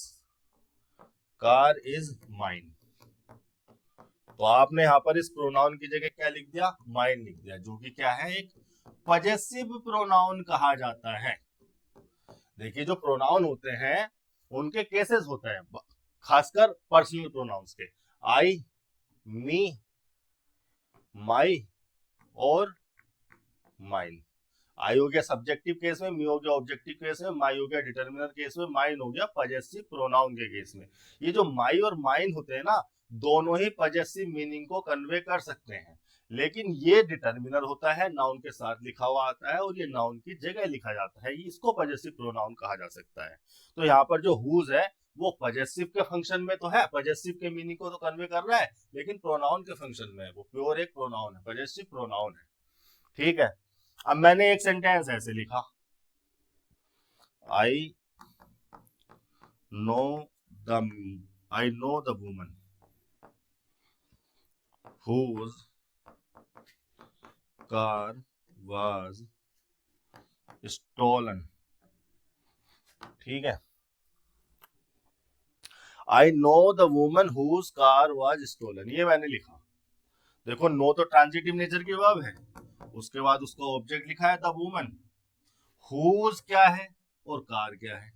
car is mine. तो आपने यहाँ पर इस प्रोनाउन की जगह क्या लिख दिया? माइन लिख दिया, जो कि क्या है? एक पजेसिव प्रोनाउन कहा जाता है। देखिए जो प्रोनाउन होते हैं उनके केसेस होते हैं, खासकर पर्सनल प्रोनाउंस के, आई, मी, माई और माइन। आई हो गया सब्जेक्टिव केस में, मी हो गया ऑब्जेक्टिव केस में, माई हो गया डिटर्मिनर केस में, माइन हो गया पजेसिव प्रोनाउन के केस में। ये जो माई और माइन होते हैं ना, दोनों ही पजेसिव मीनिंग को कन्वे कर सकते हैं। लेकिन ये डिटर्मिनर होता है, नाउन के साथ लिखा हुआ आता है और ये नाउन की जगह लिखा जाता है, इसको पजेसिव प्रोनाउन कहा जा सकता है। तो यहाँ पर जो हुज है वो पजेसिव के फंक्शन में तो है, पजेसिव के मीनिंग को तो कन्वे कर रहा है, लेकिन प्रोनाउन के फंक्शन में है, वो प्योर एक प्रोनाउन है, पजेसिव प्रोनाउन है। ठीक है, अब मैंने एक सेंटेंस ऐसे लिखा, I know the woman whose car was stolen। ठीक है, I know the woman whose car was stolen, ये मैंने लिखा। देखो नो तो ट्रांजिटिव नेचर की वर्ब है, उसके बाद उसका ऑब्जेक्ट लिखा है द वुमन, हुज क्या है और कार क्या है।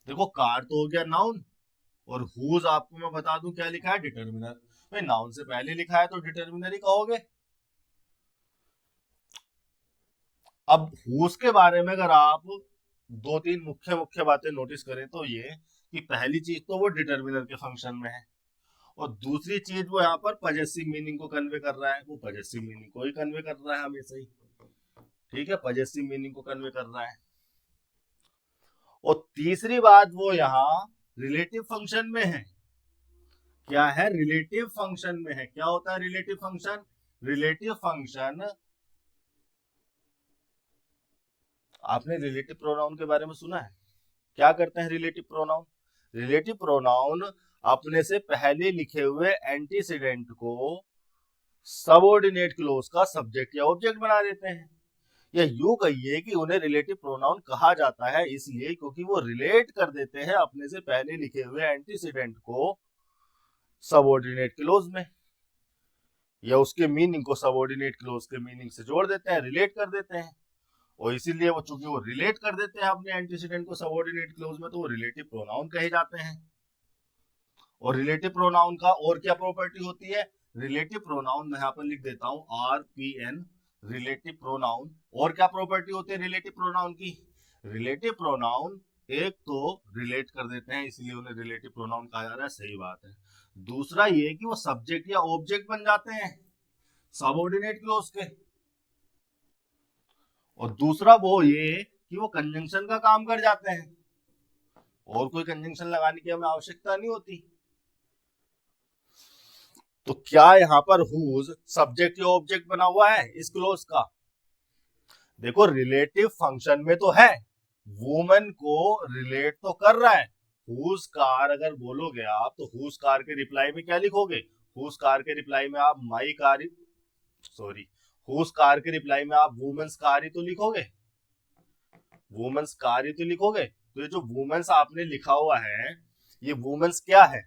देखो कार तो हो गया नाउन और हुज आपको मैं बता दूं क्या लिखा है, डिटर्मिनर। भाई नाउन से पहले लिखा है तो डिटर्मिनर ही कहोगे। अब हुज के बारे में अगर आप दो तीन मुख्य बातें नोटिस करें तो ये कि पहली चीज तो वो डिटर्मिनर के फंक्शन में है और दूसरी चीज वो यहाँ पर पजेसिव मीनिंग को कन्वे कर रहा है, वो पजेसिव मीनिंग को ही कन्वे कर रहा है हमेशा ही। ठीक है, पजेसिव मीनिंग को कन्वे कर रहा है। और तीसरी बात वो यहाँ रिलेटिव फंक्शन में है। क्या है, रिलेटिव फंक्शन में है। क्या होता है रिलेटिव फंक्शन? रिलेटिव फंक्शन, आपने रिलेटिव प्रोनाउन के बारे में सुना है? क्या करते हैं रिलेटिव प्रोनाउन? रिलेटिव प्रोनाउन अपने से पहले लिखे हुए एंटीसीडेंट को सबऑर्डिनेट क्लोज का सब्जेक्ट या ऑब्जेक्ट बना देते हैं। या यूं कहिए कि उन्हें रिलेटिव प्रोनाउन कहा जाता है इसलिए क्योंकि वो रिलेट कर देते हैं अपने से पहले लिखे हुए एंटीसीडेंट को सबऑर्डिनेट क्लोज में, या उसके मीनिंग को सबऑर्डिनेट क्लोज के मीनिंग से जोड़ देते हैं, रिलेट कर देते हैं। और इसीलिए वो चूंकि वो रिलेट कर देते हैं अपने एंटीसीडेंट को सबऑर्डिनेट क्लोज में, तो वो रिलेटिव प्रोनाउन कहे जाते हैं। और रिलेटिव प्रोनाउन का और क्या प्रॉपर्टी होती है? रिलेटिव प्रोनाउन मैं यहाँ पर लिख देता हूं RPN, रिलेटिव प्रोनाउन। और क्या प्रॉपर्टी होती है रिलेटिव प्रोनाउन की? रिलेटिव प्रोनाउन एक तो रिलेट कर देते हैं इसलिए उन्हें रिलेटिव प्रोनाउन कहा जा रहा है, सही बात है। दूसरा ये कि वो सब्जेक्ट या ऑब्जेक्ट बन जाते हैं सबऑर्डिनेट क्लोज के। और दूसरा वो ये कि वो कंजंक्शन का काम कर जाते हैं, और कोई कंजंक्शन लगाने की हमें आवश्यकता नहीं होती। तो क्या यहाँ पर हुज सब्जेक्ट या ऑब्जेक्ट बना हुआ है इस क्लोज का? देखो रिलेटिव फंक्शन में तो है, वुमन को रिलेट तो कर रहा है। हुज कार अगर बोलोगे आप तो हुज कार के रिप्लाई में क्या लिखोगे? हुज कार के रिप्लाई में आप my car, sorry, whose car के रिप्लाई में आप वुमेन्स कार ही तो लिखोगे, वुमेन्स कार ही तो लिखोगे। तो ये जो वुमेन्स आपने लिखा हुआ है, ये वुमेन्स क्या है?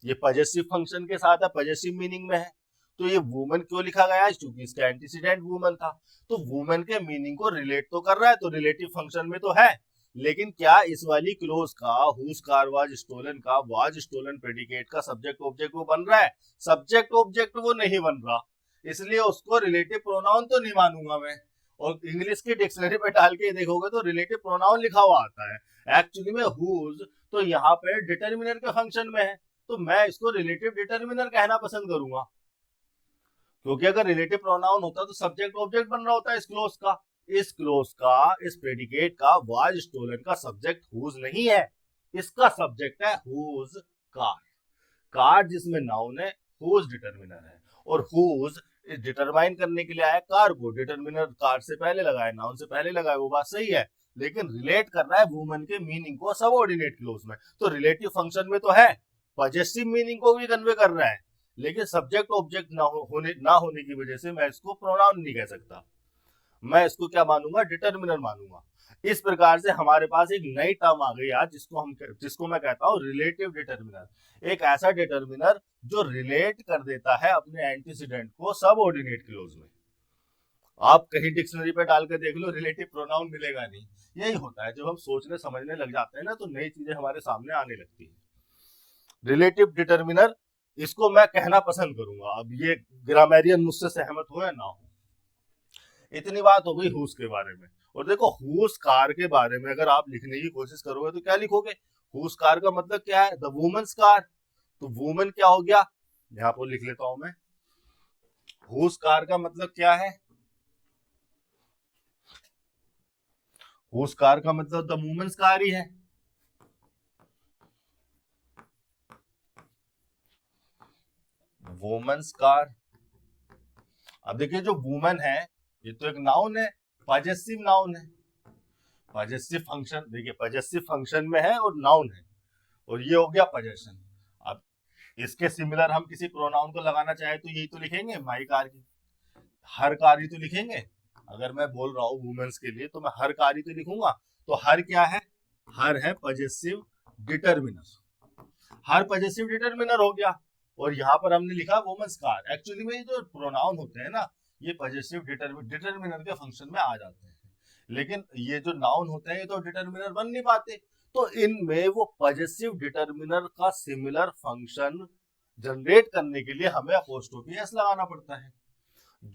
ये पजेसिव फंक्शन के साथ है, पजेसिव मीनिंग में है। तो ये वुमन क्यों लिखा गया है? क्योंकि इसका एंटीसीडेंट वुमन था। तो वुमन के मीनिंग को रिलेट तो कर रहा है, तो रिलेटिव फंक्शन में तो है। लेकिन क्या इस वाली क्लोज का हुज कार वाज स्टोलन का वाज स्टोलन प्रेडिकेट का सब्जेक्ट ऑब्जेक्ट वो बन रहा है? सब्जेक्ट ऑब्जेक्ट वो नहीं बन रहा, इसलिए उसको रिलेटिव प्रोनाउन तो नहीं मानूंगा मैं। और इंग्लिश की डिक्शनरी पे डाल के देखोगे तो रिलेटिव प्रोनाउन लिखा हुआ आता है। एक्चुअली में हुज तो यहाँ पे डिटर्मिनर के फंक्शन में है, तो मैं इसको रिलेटिव डिटर्मिनर कहना पसंद करूंगा, क्योंकि अगर रिलेटिव प्रोनाउन होता तो सब्जेक्ट ऑब्जेक्ट बन रहा होता है इस क्लोज का। इस क्लोज का, इस प्रेडिकेट का वाज स्टोलन का सब्जेक्ट हुज नहीं है, इसका सब्जेक्ट है हुज कार। कार जिसमें नाउन है, हुज डिटर्मिनर है। और हुज डिटरमाइन करने के लिए आया कार को, डिटर्मिनर कार से पहले लगाए, नाउन से पहले लगाए, वो बात सही है, लेकिन रिलेट कर रहा है वुमन के मीनिंग को सबऑर्डिनेट क्लोज में। तो रिलेटिव फंक्शन में तो है, पजेसिव मीनिंग को भी कन्वे कर रहा है, लेकिन सब्जेक्ट ऑब्जेक्ट ना होने की वजह से मैं इसको प्रोनाउन नहीं कह सकता, मैं इसको क्या मानूंगा? डिटर्मिनर मानूंगा। इस प्रकार से हमारे पास एक नई टर्म आ गई आज, जिसको मैं कहता हूं रिलेटिव डिटर्मिनर। एक ऐसा डिटर्मिनर जो रिलेट कर देता है अपने एंटीसीडेंट को सबऑर्डिनेट क्लोज में। आप कहीं डिक्शनरी पे डाल के देख लो, रिलेटिव प्रोनाउन मिलेगा नहीं। यही होता है, जब हम सोचने समझने लग जाते हैं ना तो नई चीजें हमारे सामने आने लगती है। रिलेटिव डिटर्मिनर, इसको मैं कहना पसंद करूंगा। अब ये ग्रामेरियन मुझसे सहमत हो या ना हो। इतनी बात हो गई हुज के बारे में। और देखो हुज कार के बारे में अगर आप लिखने की कोशिश करोगे तो क्या लिखोगे? हुज कार का मतलब क्या है? The women's car. तो वुमेन क्या हो गया? यहाँ पर लिख लेता हूं मैं, हुज कार का मतलब क्या है? हुज कार का मतलब द वुमेन्स कार ही है। Women's car. अब देखिए जो वुमेन है ये तो एक नाउन है, पॉजेसिव नाउन है। पॉजेसिव फंक्शन देखिए, पॉजेसिव फंक्शन में है और नाउन है, और ये हो गया पॉजेशन। अब इसके सिमिलर हम किसी प्रोनाउन को लगाना चाहे तो यही तो लिखेंगे, माई कार की, हर कार ही तो लिखेंगे। अगर मैं बोल रहा हूँ वुमेन्स के लिए तो मैं हर कार ही तो लिखूंगा। तो हर क्या है? हर है पॉजेसिव डिटरमिनर। हर पॉजेसिव डिटरमिनर हो गया। और यहाँ पर हमने लिखा वुमेन्स कार। एक्चुअली में ये जो प्रोनाउन होते हैं ना, ये पॉजेसिव डिटरमिनर के फंक्शन में आ जाते हैं, लेकिन ये जो नाउन होते हैं ये तो डिटरमिनर बन नहीं पाते। तो इनमें वो पॉजेसिव डिटरमिनर का सिमिलर फंक्शन जनरेट करने के लिए हमें अपोस्ट्रोफी एस लगाना पड़ता है।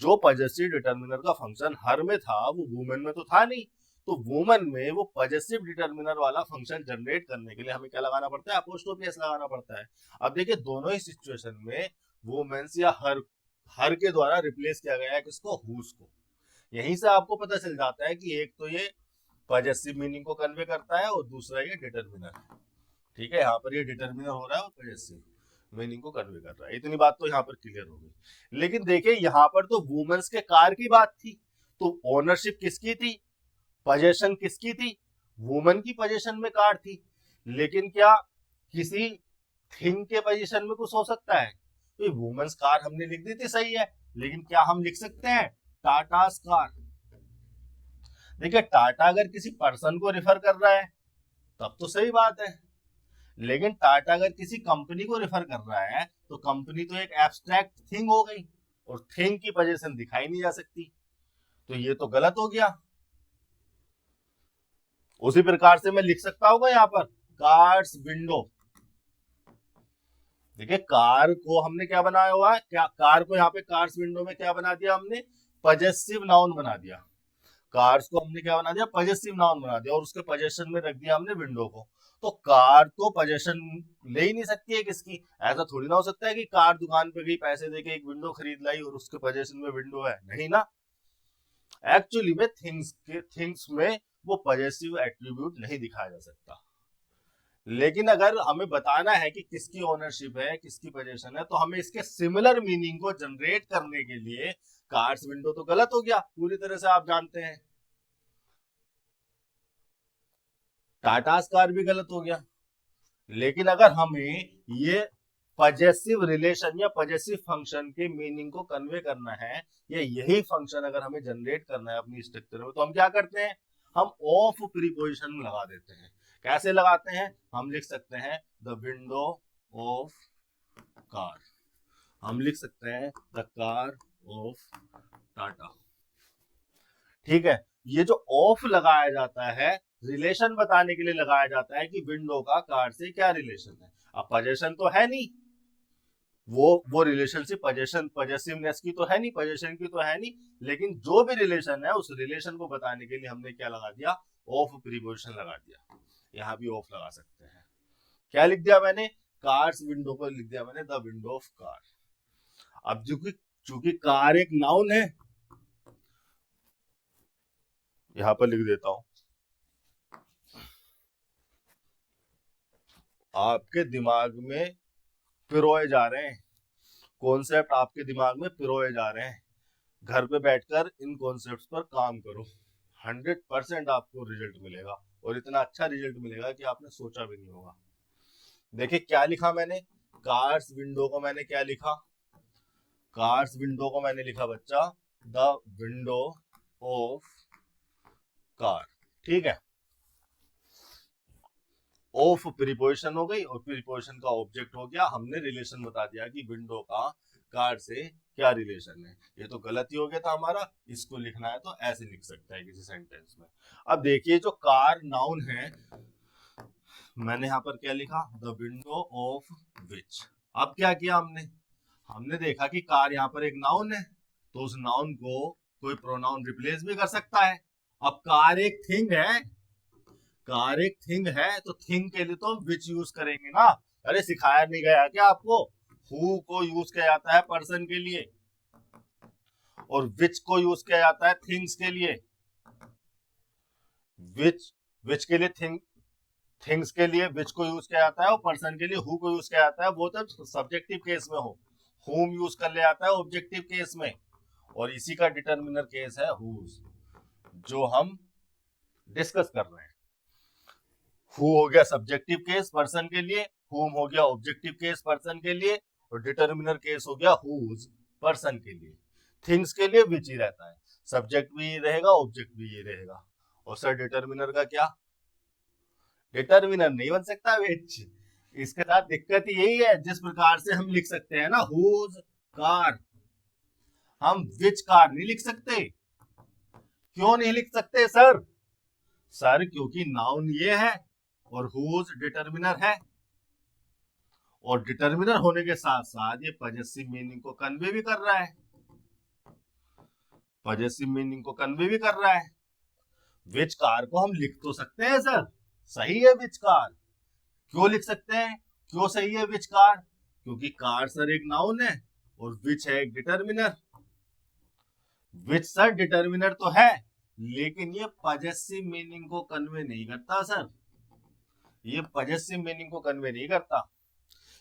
जो पॉजेसिव डिटरमिनर का फंक्शन हर में था वो वुमेन में तो था नहीं, तो वुमेन में वो पॉजेसिव डिटरमिनर वाला फंक्शन जनरेट करने के लिए हमें क्या लगाना पड़ता है? अपोस्ट्रोफी एस लगाना पड़ता है। अब देखिए दोनों ही सिचुएशन में वुमेन्स या हर के द्वारा रिप्लेस किया गया है किसको? हुज को। यहीं से आपको पता चल जाता है कि एक तो ये पॉजेसिव मीनिंग को कन्वे करता है और दूसरा ये डिटरमिनर है। ठीक है, यहाँ पर ये डिटरमिनर हो रहा है और पॉजेसिव मीनिंग को कन्वे कर रहा है। इतनी बात तो यहाँ पर क्लियर हो गई। लेकिन देखिए यहाँ पर तो वुमेन्स के कार की बात थी, तो ओनरशिप किसकी थी? पोजेशन किसकी थी? वुमेन की पोजेशन में कार थी। लेकिन क्या किसी थिंग के पोजीशन में कुछ हो सकता है? तो वुमेन्स कार हमने लिख दी थी, सही है, लेकिन क्या हम लिख सकते हैं टाटास कार? देखिए टाटा अगर किसी पर्सन को रेफर कर रहा है तब तो सही बात है, लेकिन टाटा अगर किसी कंपनी को रेफर कर रहा है तो कंपनी तो एक एब्स्ट्रैक्ट थिंग हो गई, और थिंग की पोजीशन दिखाई नहीं जा सकती, तो ये तो गलत हो गया। उसी प्रकार से मैं लिख सकता हूँ यहाँ पर कार्स विंडो। देखिए कार को हमने क्या बनाया हुआ है? क्या कार को यहाँ पे कार्स विंडो में क्या बना दिया हमने? पॉजेसिव नाउन बना दिया। कार्स को हमने क्या बना दिया? पॉजेसिव नाउन बना दिया, और उसके पोजेशन में रख दिया हमने विंडो को। तो कार तो पोजेशन ले ही नहीं सकती है किसकी? ऐसा थोड़ी ना हो सकता है कि कार दुकान पे गई, पैसे देके एक विंडो खरीद लाई और उसके पोजेशन में विंडो है, नहीं ना। एक्चुअली में थिंग्स में वो पॉजेसिव एट्रीब्यूट नहीं दिखाया जा सकता। लेकिन अगर हमें बताना है कि किसकी ओनरशिप है, किसकी पोजीशन है, तो हमें इसके सिमिलर मीनिंग को जनरेट करने के लिए कार्स विंडो तो गलत हो गया पूरी तरह से, आप जानते हैं। टाटास कार भी गलत हो गया। लेकिन अगर हमें ये पॉजेसिव रिलेशन या पॉजेसिव फंक्शन के मीनिंग को कन्वे करना है, या यही फंक्शन अगर हमें जनरेट करना है अपनी स्ट्रक्चर में, तो हम क्या करते हैं? हम ऑफ प्रीपोजिशन लगा देते हैं। कैसे लगाते हैं? हम लिख सकते हैं द विंडो ऑफ कार। हम लिख सकते हैं द कार ऑफ टाटा। ठीक है, ये जो ऑफ लगाया जाता है रिलेशन बताने के लिए लगाया जाता है कि विंडो का कार से क्या रिलेशन है। अब पोजेशन तो है नहीं, वो रिलेशनशिप पोजेशन पॉजेसिवनेस की तो है नहीं, पोजेशन की तो है नहीं, लेकिन जो भी रिलेशन है उस रिलेशन को बताने के लिए हमने क्या लगा दिया? ऑफ प्रीपोजिशन लगा दिया। यहाँ भी ऑफ लगा सकते हैं। क्या लिख दिया मैंने? कार्स विंडो को लिख दिया मैंने द विंडो ऑफ कार। अब चूंकि कार एक नाउन है, यहां पर लिख देता हूं, आपके दिमाग में पिरोए जा रहे हैं कॉन्सेप्ट, आपके दिमाग में पिरोए जा रहे हैं। घर पे बैठकर इन कॉन्सेप्ट्स पर काम करो, 100% आपको रिजल्ट मिलेगा, और इतना अच्छा रिजल्ट मिलेगा कि आपने सोचा भी नहीं होगा। देखिए क्या लिखा मैंने? कार्स विंडो को मैंने क्या लिखा? कार्स विंडो को मैंने लिखा बच्चा द विंडो ऑफ कार। ठीक है, ऑफ प्रीपोजिशन हो गई और प्रीपोजिशन का ऑब्जेक्ट हो गया। हमने रिलेशन बता दिया कि विंडो का कार से क्या रिलेशन है। ये तो गलत ही हो गया था हमारा, इसको लिखना है तो ऐसे लिख सकता है किसी सेंटेंस में। अब देखिए जो कार नाउन है, मैंने यहाँ पर क्या लिखा? The window of which. अब क्या किया हमने देखा कि कार यहाँ पर एक नाउन है, तो उस नाउन को कोई प्रोनाउन रिप्लेस भी कर सकता है। अब कार एक थिंग है, कार एक थिंग है, तो थिंग के लिए तो हम विच यूज करेंगे ना। अरे सिखाया नहीं गया क्या आपको? हु को यूज किया जाता है पर्सन के लिए, और विच को यूज किया जाता है थिंग्स के लिए, विच के लिए थिंग्स के लिए विच को यूज किया जाता है, और पर्सन के लिए हु को यूज किया जाता है, वो तो सब्जेक्टिव केस में हो। हुम यूज कर लिया जाता है ऑब्जेक्टिव केस में, और इसी का डिटर्मिनर केस है हुज, जो हम डिस्कस कर रहे हैं। हु हो गया सब्जेक्टिव केस पर्सन के लिए, हुम हो गया ऑब्जेक्टिव केस पर्सन के लिए, और डिटर्मिनर केस हो गया हुज पर्सन के लिए। थिंग्स के लिए विच ही रहता है, सब्जेक्ट भी ये रहेगा, ऑब्जेक्ट भी ये रहेगा। और सर डिटर्मिनर का क्या, डिटर्मिनर नहीं बन सकता विच। इसके साथ दिक्कत यही है, जिस प्रकार से हम लिख सकते हैं ना हुज कार, हम विच कार नहीं लिख सकते। क्यों नहीं लिख सकते सर? सर क्योंकि नाउन ये है और हुज डिटर्मिनर है, और डिटर्मिनर होने के साथ साथ ये पजेसिव मीनिंग को कन्वे भी कर रहा है, पजेसिव मीनिंग को कन्वे भी कर रहा है। विच कार को हम लिख तो सकते हैं सर, सही है विच कार। क्यों लिख सकते हैं, क्यों सही है विच कार? क्योंकि कार सर एक नाउन है और विच है एक डिटर्मिनर। विच सर डिटर्मिनर तो है, लेकिन ये पजेसिव मीनिंग को कन्वे नहीं करता सर, ये पजेसिव मीनिंग को कन्वे नहीं करता।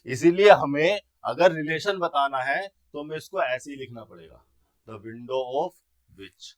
इसीलिए हमें अगर रिलेशन बताना है तो हमें इसको ऐसे ही लिखना पड़ेगा, द विंडो ऑफ विच।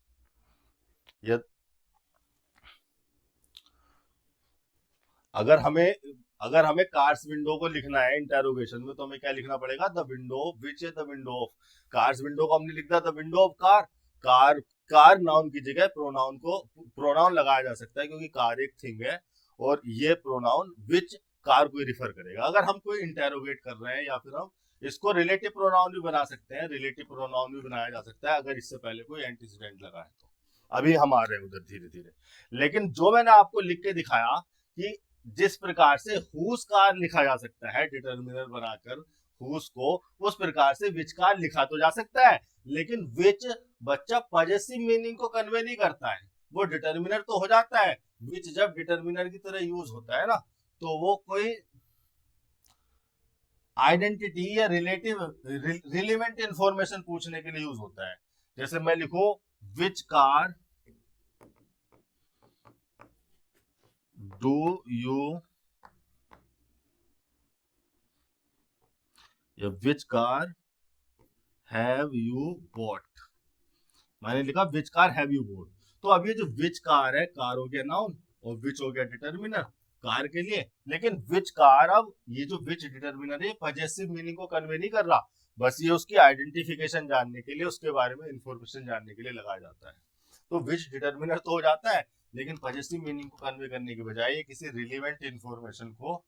अगर हमें कार्स विंडो को लिखना है इंटेरोगेशन में, तो हमें क्या लिखना पड़ेगा, द विंडो ऑफ विच है the window of. Cars window को हमने लिख दिया the window of car. Car noun की जगह प्रोनाउन लगाया जा सकता है, क्योंकि कार एक थिंग है, और ये प्रोनाउन विच कार को रिफर करेगा। अगर हम कोई इंटेरोगेट कर रहे हैं, या फिर हम इसको रिलेटिव प्रोनाउन भी बना सकते हैं, रिलेटिव प्रोनाउन भी बनाया जा सकता है अगर इससे पहले कोई एंटीसीडेंट लगा है तो। अभी हम आ रहे हैं उधर धीरे धीरे, लेकिन जो मैंने आपको लिख के दिखाया कि जिस प्रकार से हुज कार लिखा जा सकता है डिटर्मिनर बनाकर हुज को, उस प्रकार से विच कार लिखा तो जा सकता है, लेकिन विच बच्चा पजेसिव मीनिंग को कन्वे नहीं करता है, वो डिटर्मिनर तो हो जाता है। विच जब डिटर्मिनर की तरह यूज होता है ना, तो वो कोई आइडेंटिटी या रिलेवेंट इंफॉर्मेशन पूछने के लिए यूज होता है। जैसे मैं लिखूं विच कार डू यू, या which car have you bought. मैंने लिखा which car have you bought, तो अब ये जो विच कार है, कार हो गया नाउन और विच हो गया डिटर्मिनर कार के लिए। लेकिन विच कार, अब ये जो विच डिटर्मिनर है पजेसिव मीनिंग को कन्वे नहीं कर रहा, बस ये उसकी आइडेंटिफिकेशन जानने के लिए, उसके बारे में इंफॉर्मेशन जानने के लिए लगाया जाता है। तो विच डिटर्मिनर तो हो जाता है, लेकिन पजेसिव मीनिंग को कन्वे करने के बजाय ये किसी रिलेवेंट इंफॉर्मेशन को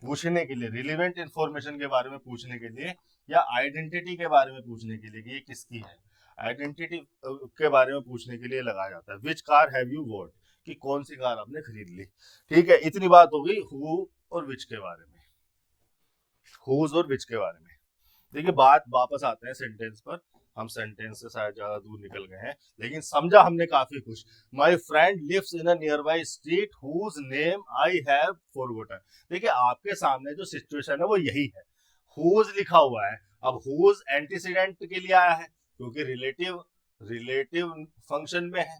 पूछने के लिए, रिलेवेंट इंफॉर्मेशन के बारे में पूछने के लिए, या आइडेंटिटी के बारे में पूछने के लिए कि ये किसकी है, आइडेंटिटी के बारे में पूछने के लिए लगाया जाता है। Which car have you bought, कि कौन सी कार आपने खरीद ली। ठीक है, इतनी बात हो गई हु और विच के बारे में, हुज और विच के बारे में। देखिए बात वापस आते हैं सेंटेंस पर, हम सेंटेंस से शायद ज्यादा दूर निकल गए हैं, लेकिन समझा हमने काफी कुछ। My friend lives in a nearby street whose name I have forgotten. देखिए आपके सामने जो सिचुएशन है वो यही है, हुज लिखा हुआ है। अब हुज एंटीसीडेंट के लिए आया है, क्योंकि रिलेटिव फंक्शन में है।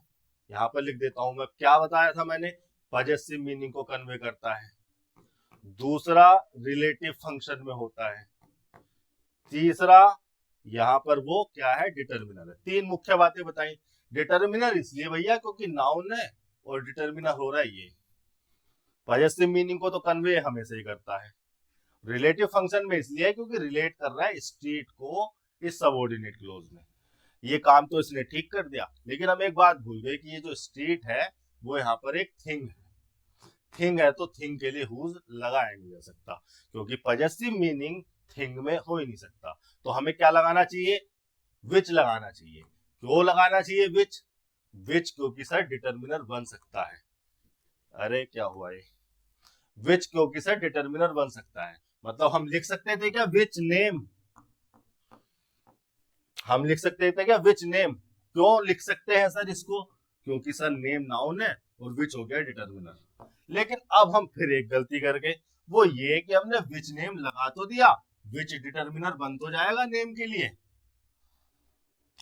यहाँ पर लिख देता हूं मैं, क्या बताया था मैंने, पजेसिव मीनिंग को कन्वे करता है। दूसरा रिलेटिव फंक्शन में होता है। तीसरा यहाँ पर वो क्या है, डिटर्मिनर है। तीन मुख्य बातें बताई। डिटर्मिनर इसलिए भैया क्योंकि नाउन है, और डिटर्मिनर हो रहा है ये, पजेसिव मीनिंग को तो कन्वे हमेशा ही करता है। रिलेटिव फंक्शन में इसलिए है क्योंकि रिलेट कर रहा है स्ट्रीट को इस सबऑर्डिनेट क्लोज में। ये काम तो इसने ठीक कर दिया, लेकिन हम एक बात भूल गए कि ये जो स्ट्रीट है वो यहाँ पर एक थिंग है। थिंग है तो थिंग के लिए हुज लगाया नहीं जा सकता, क्योंकि पजेसिव मीनिंग थिंग में हो ही नहीं सकता। तो हमें क्या लगाना चाहिए, विच लगाना चाहिए। क्यों लगाना चाहिए विच? विच क्योंकि सर डिटर्मिनर बन सकता है। अरे क्या हुआ ये, विच क्योंकि सर डिटर्मिनर बन सकता है। मतलब हम लिख सकते थे क्या विच नेम, हम लिख सकते थे क्या विच नेम। क्यों लिख सकते हैं सर इसको, क्योंकि सर नेम नाउन है और विच हो गया डिटर्मिनर। लेकिन अब हम फिर एक गलती कर गए, वो ये कि हमने विच नेम लगा तो दिया, विच डिटर्मिनर बन तो जाएगा नेम के लिए,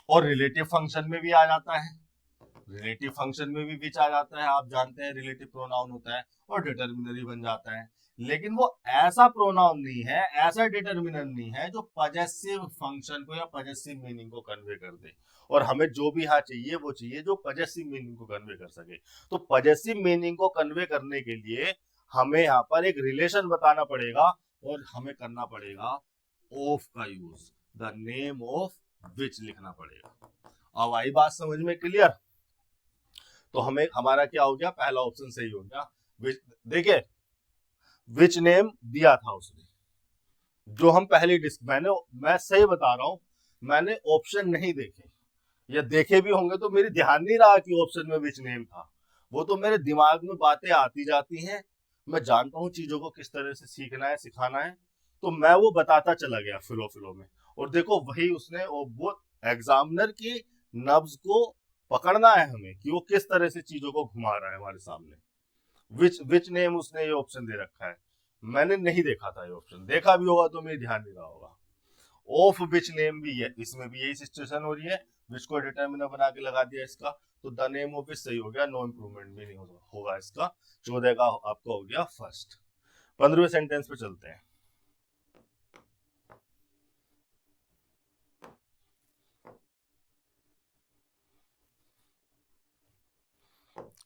और रिलेटिव फंक्शन में भी आ जाता है, रिलेटिव फंक्शन में भी विच आ जाता है, आप जानते हैं रिलेटिव प्रोनाउन होता है, और डिटर्मिनर बन जाता है। लेकिन वो ऐसा प्रोनाउन नहीं है, ऐसा डिटर्मिनर नहीं है जो पजेसिव फंक्शन को या पजेसिव मीनिंग को कन्वे कर दे। और हमें जो भी यहाँ चाहिए वो चाहिए जो पजेसिव मीनिंग को कन्वे कर सके। तो पजेसिव मीनिंग को कन्वे करने के लिए हमें यहाँ पर एक रिलेशन बताना पड़ेगा, और हमें करना पड़ेगा ऑफ का use, the name of which लिखना पड़ेगा। अब आई बात समझ में क्लियर? तो हमें हमारा क्या हो गया, पहला ऑप्शन सही हो गया। देखिए विच नेम दिया था उसने, जो हम पहले मैं सही बता रहा हूं, मैंने ऑप्शन नहीं देखे, या देखे भी होंगे तो मेरी ध्यान नहीं रहा कि ऑप्शन में विच नेम था। वो तो मेरे दिमाग में बातें आती जाती हैं, मैं जानता हूँ चीजों को किस तरह से सीखना है सिखाना है, तो मैं वो बताता चला गया फ्लो में। और देखो वही उसने वो एग्जामिनर की नब्ज को पकड़ना है हमें कि वो किस तरह से चीजों को घुमा रहा है हमारे सामने। विच नेम उसने ये ऑप्शन दे रखा है, मैंने नहीं देखा था ये ऑप्शन, देखा भी होगा तो मेरे ध्यान नहीं रहा होगा। ऑफ विच नेम भी है, इसमें भी यही सिचुएशन हो रही है, विच को डिटर्मिनर बना के लगा दिया इसका, तो द नेम ऑफ विच सही हो गया, नो इंप्रूवमेंट भी नहीं होगा इसका। 14 का आपका हो गया फर्स्ट। 15वें सेंटेंस पे चलते हैं।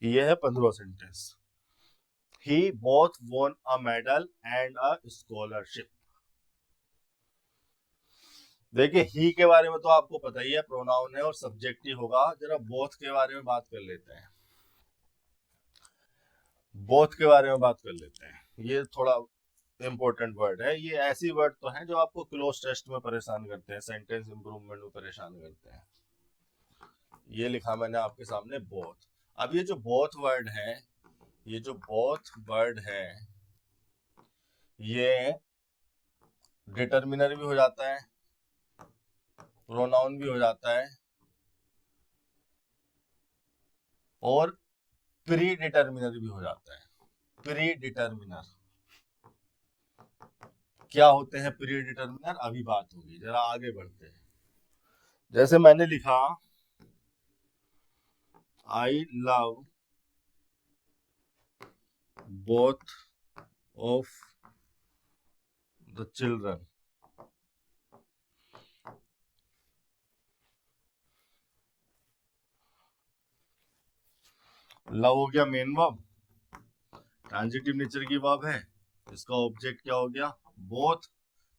ये है 15वां sentence, he both won a medal and a scholarship। देखिए ही के बारे में तो आपको पता ही है, प्रोनाउन है और सब्जेक्ट ही होगा। जरा बोथ के बारे में बात कर लेते हैं, बोथ के बारे में बात कर लेते हैं। ये थोड़ा इंपॉर्टेंट वर्ड है, ये ऐसी वर्ड तो है जो आपको क्लोज टेस्ट में परेशान करते हैं, सेंटेंस इंप्रूवमेंट में परेशान करते हैं। ये लिखा मैंने आपके सामने बोथ। अब ये जो बोथ वर्ड है, ये जो बोथ वर्ड है ये डिटर्मिनर भी हो जाता है, प्रोनाउन भी हो जाता है, और प्री डिटर्मिनर भी हो जाता है। प्री डिटर्मिनर क्या होते हैं? प्री डिटर्मिनर अभी बात होगी, जरा आगे बढ़ते हैं। जैसे मैंने लिखा I love both of the children, love हो गया मेन वर्ब, ट्रांजिटिव नेचर की वर्ब है, इसका ऑब्जेक्ट क्या हो गया? बोथ।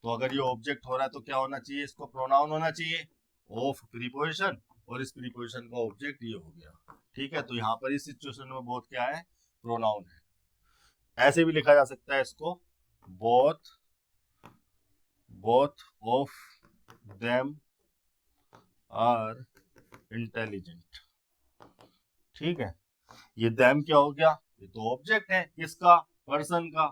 तो अगर ये ऑब्जेक्ट हो रहा है तो क्या होना चाहिए? इसको प्रोनाउन होना चाहिए, ऑफ प्रीपोजिशन, और इस प्रीपोजिशन का ऑब्जेक्ट ये हो गया। ठीक है, तो यहाँ पर इस सिचुएशन में बोथ क्या है? प्रोनाउन है। ऐसे भी लिखा जा सकता है इसको, both both of them are intelligent. ठीक है, ये देम क्या हो गया? ये तो ऑब्जेक्ट है, किसका? पर्सन का।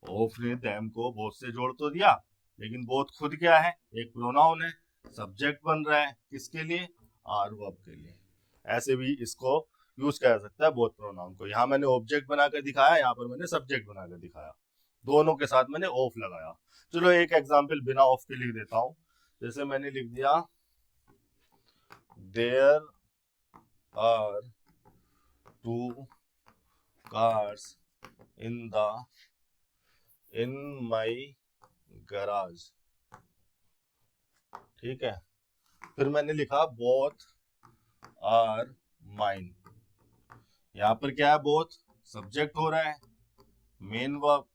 ऑफ ने देम को बोथ से जोड़ तो दिया, लेकिन बोथ खुद क्या है? एक प्रोनाउन है, सब्जेक्ट बन रहा है किसके लिए? आर वर्ब के लिए। ऐसे भी इसको यूज किया जा सकता है बोथ प्रोनाउन को। यहाँ मैंने ऑब्जेक्ट बनाकर दिखाया, यहाँ पर मैंने सब्जेक्ट बनाकर दिखाया, दोनों के साथ मैंने ऑफ लगाया। चलो एक एग्जाम्पल बिना ऑफ के लिख देता हूं। जैसे मैंने लिख दिया there are 2 cars in my garage। ठीक है, फिर मैंने लिखा बोथ आर माइन। यहां पर क्या है? बोथ सब्जेक्ट हो रहा है, मेन वर्ब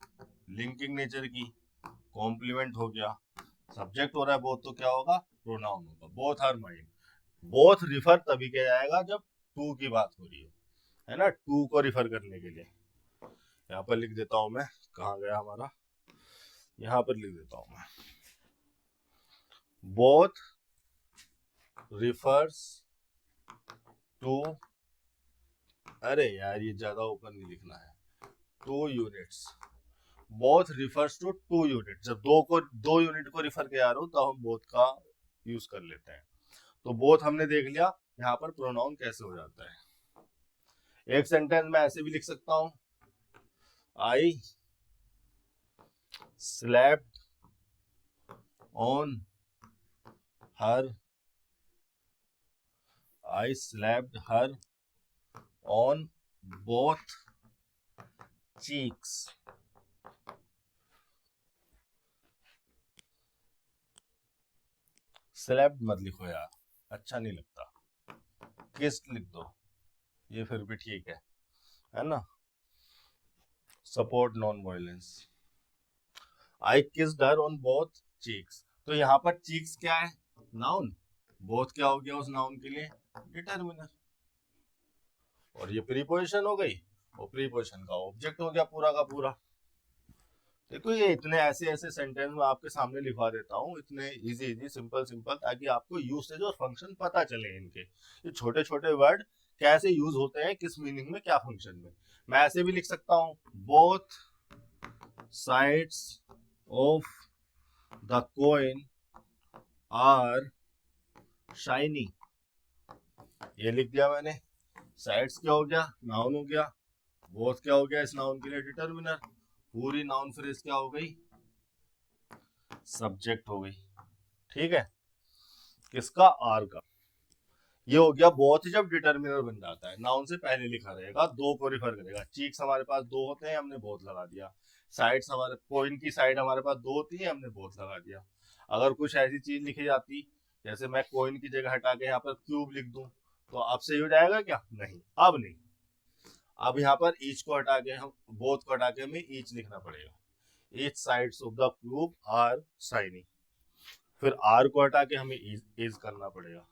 लिंकिंग नेचर की, कॉम्प्लीमेंट हो गया, सब्जेक्ट हो रहा है बोथ, तो क्या होगा? प्रोनाउन होगा, both are mine. Both refer तभी किया जाएगा जब टू की बात हो रही है ना, टू को रिफर करने के लिए। यहाँ पर लिख देता हूं मैं, कहाँ गया हमारा, यहाँ पर लिख देता हूं मैं, बोथ रिफर्स टू, अरे यार ये ज्यादा ऊपर नहीं लिखना है, 2 units. Both refers to 2 unit, जब दो यूनिट को रिफर किया रहा हूं तो हम बोथ का यूज कर लेते हैं। तो बोथ हमने देख लिया, यहाँ पर प्रोनाउन कैसे हो जाता है। एक सेंटेंस में ऐसे भी लिख सकता हूं, I slept on her I slapped her on both cheeks. Slapped मत लिखो यार, अच्छा नहीं लगता, किस्ड लिख दो, ये फिर भी ठीक है ना। Support non violence. I kissed her on both cheeks, तो यहाँ पर चीक्स क्या है, नाउन, बोथ क्या हो गया उस नाउन के लिए, डिटर्मिनर, और ये प्रीपोजिशन हो गई, और प्रीपोजिशन का ऑब्जेक्ट हो गया पूरा का पूरा। देखो ये इतने ऐसे ऐसे सेंटेंस में आपके सामने लिखवा देता हूँ, इतने इजी इजी सिंपल सिंपल, ताकि आपको यूसेज और फंक्शन पता चले इनके, ये छोटे छोटे वर्ड कैसे यूज होते हैं, किस मीनिंग में, क्या फंक्शन में। मैं ऐसे भी लिख सकता हूँ, both sides of the coin are shiny, ये लिख दिया मैंने। साइड्स क्या हो गया, नाउन हो गया, बोथ क्या हो गया इस नाउन के लिए, डिटर्मिनर, पूरी नाउन फ्रेज क्या हो गई, सब्जेक्ट हो गई। ठीक है, किसका, आर का। ये हो गया बोथ, जब डिटर्मिनर बन जाता है, नाउन से पहले लिखा रहेगा, दो को रिफर करेगा। चीक्स हमारे पास दो होते हैं, हमने बोथ लगा दिया। साइड्स, हमारे कोइन की साइड हमारे पास दो होती है, हमने बोथ लगा दिया। अगर कुछ ऐसी चीज लिखी जाती, जैसे मैं कोइन की जगह हटा के यहाँ पर क्यूब लिख दूं, तो अब सही हो जाएगा क्या, नहीं, अब नहीं। अब यहाँ पर ईच को हटा के, हम बोथ को हटा के हमें ईच लिखना पड़ेगा। Each sides of the cube are shiny, फिर आर को हटा के हमें इज करना पड़ेगा।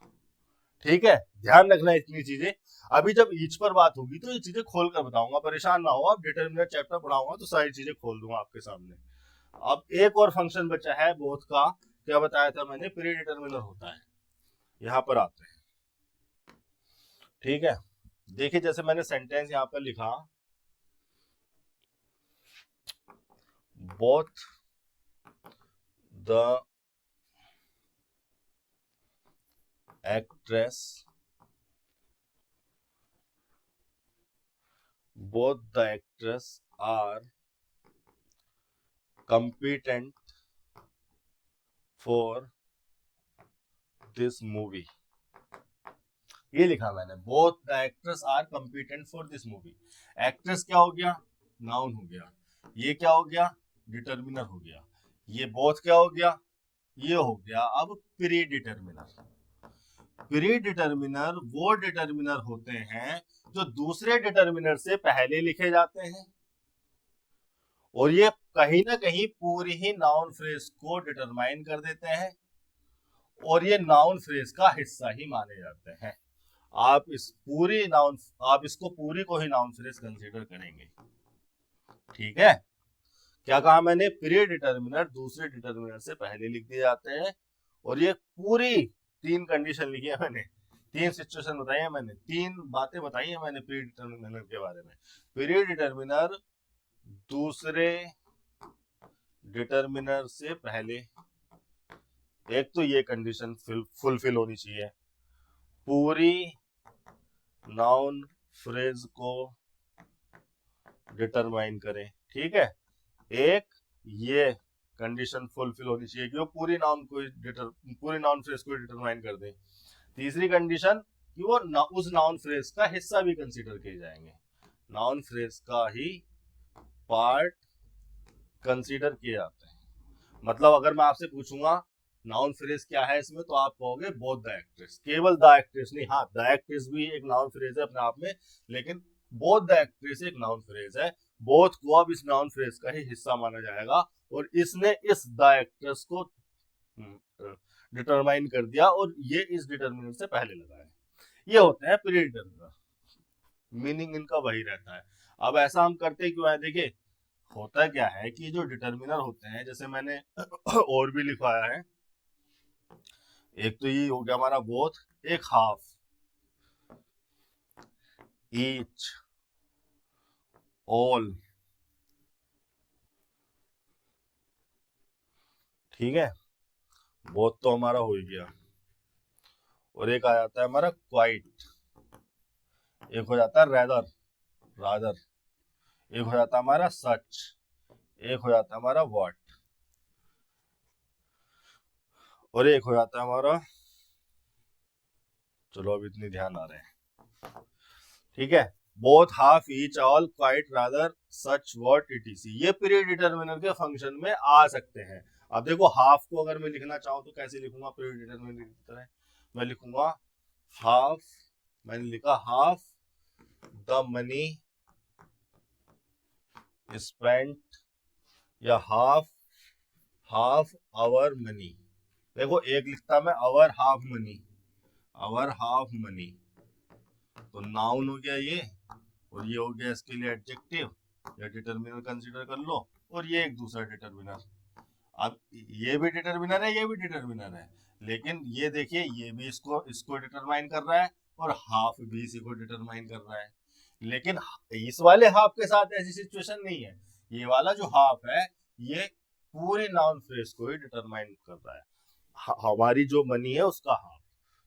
ठीक है, ध्यान रखना इतनी चीजें। अभी जब ईच पर बात होगी तो ये चीजें खोल कर बताऊंगा, परेशान ना हो आप, डिटरमिनर चैप्टर पढ़ाऊंगा तो सारी चीजें खोल दूंगा आपके सामने। अब एक और फंक्शन बचा है बोथ का, क्या बताया था मैंने, प्री डिटरमिनर होता है। यहाँ पर आते हैं, ठीक है। देखिए जैसे मैंने सेंटेंस यहाँ पर लिखा, both the actress are competent for this movie, ये लिखा मैंने, both the actress are competent for this movie. Actress क्या हो गया, नाउन हो गया, ये क्या हो गया, डिटर्मिनर हो गया, ये बोथ क्या हो गया, ये हो गया अब प्री डिटर्मिनर। प्री डिटर्मिनर वो डिटर्मिनर होते हैं जो दूसरे डिटर्मिनर से पहले लिखे जाते हैं, और ये कहीं ना कहीं पूरी ही नाउन फ्रेज को डिटरमाइन कर देते हैं, और ये नाउन फ्रेज का हिस्सा ही माने जाते हैं। आप इस पूरी नाउन, आप इसको पूरी को ही नाउन फ्रेज कंसीडर करेंगे। ठीक है, क्या कहा मैंने, प्री डिटर्मिनर दूसरे डिटर्मिनर से पहले लिख दिए जाते हैं, और ये पूरी तीन कंडीशन लिखी है मैंने, तीन सिचुएशन बताई है मैंने, तीन बातें बताई है मैंने प्री डिटर्मिनर के बारे में। प्री डिटर्मिनर दूसरे डिटर्मिनर से पहले, एक तो ये कंडीशन फुलफिल होनी चाहिए, पूरी नाउन फ्रेज को डिटरमाइन करें। ठीक है, एक ये कंडीशन फुलफिल होनी चाहिए कि वो पूरी नाउन फ्रेज को डिटरमाइन कर दे। तीसरी कंडीशन कि वो उस नाउन फ्रेज का हिस्सा भी कंसीडर किए जाएंगे, नाउन फ्रेज का ही पार्ट कंसीडर किए जाते हैं। मतलब अगर मैं आपसे पूछूंगा नाउन फ्रेज क्या है इसमें, तो आप कहोगे बोथ द एक्ट्रेस, केवल द एक्ट्रेस नहीं, हाँ द एक्ट्रेस भी एक नाउन फ्रेज है अपने आप में, लेकिन बोथ द एक्ट्रेस एक नाउन फ्रेज है, बोथ को अब इस नाउन फ्रेज का ही हिस्सा माना जाएगा, और इसने इस द एक्ट्रेस को डिटरमाइन कर दिया, और ये इस डिटरमिनर से पहले लगा है। ये होते हैं प्री डिटरमिनर, मीनिंग इनका वही रहता है। अब ऐसा हम करते क्यों है, देखिए होता क्या है कि जो डिटरमिनर होते हैं, जैसे मैंने और भी लिखवाया है, एक तो ये हो गया हमारा बोथ, एक हाफ, ईच, ऑल, ठीक है, बोथ तो हमारा हो ही गया, और एक आ जाता है हमारा क्वाइट, एक हो जाता है रेदर, रादर, एक हो जाता है हमारा सच, एक हो जाता है हमारा व्हाट, और एक हो जाता है हमारा चलो अब इतनी ध्यान आ रहे हैं, ठीक है। Both, half, each, all, quite, rather, such, what, etc, ये प्री डिटर्मिनर के फंक्शन में आ सकते हैं। अब देखो हाफ को अगर मैं लिखना चाहूं तो कैसे लिखूंगा प्री डिटर्मिनर की तरह, मैं लिखूंगा हाफ, मैंने लिखा हाफ द मनी स्पेंट, या हाफ आवर मनी। देखो एक लिखता मैं our half money, our half money, तो नाउन हो गया ये, और ये हो गया इसके लिए एडजेक्टिव या डिटर्मिनर कंसीडर कर लो, और ये एक दूसरा डिटर्मिनर। अब ये भी डिटर्मिनर है, ये भी डिटर्मिनर है, लेकिन ये देखिए ये भी इसको डिटरमाइन कर रहा है, और हाफ भी इसी को डिटरमाइन कर रहा है। लेकिन इस वाले हाफ के साथ ऐसी सिचुएशन नहीं है, ये वाला जो हाफ है ये पूरी नाउन फ्रेज को ही डिटरमाइन कर रहा है, हमारी जो मनी है उसका हाफ।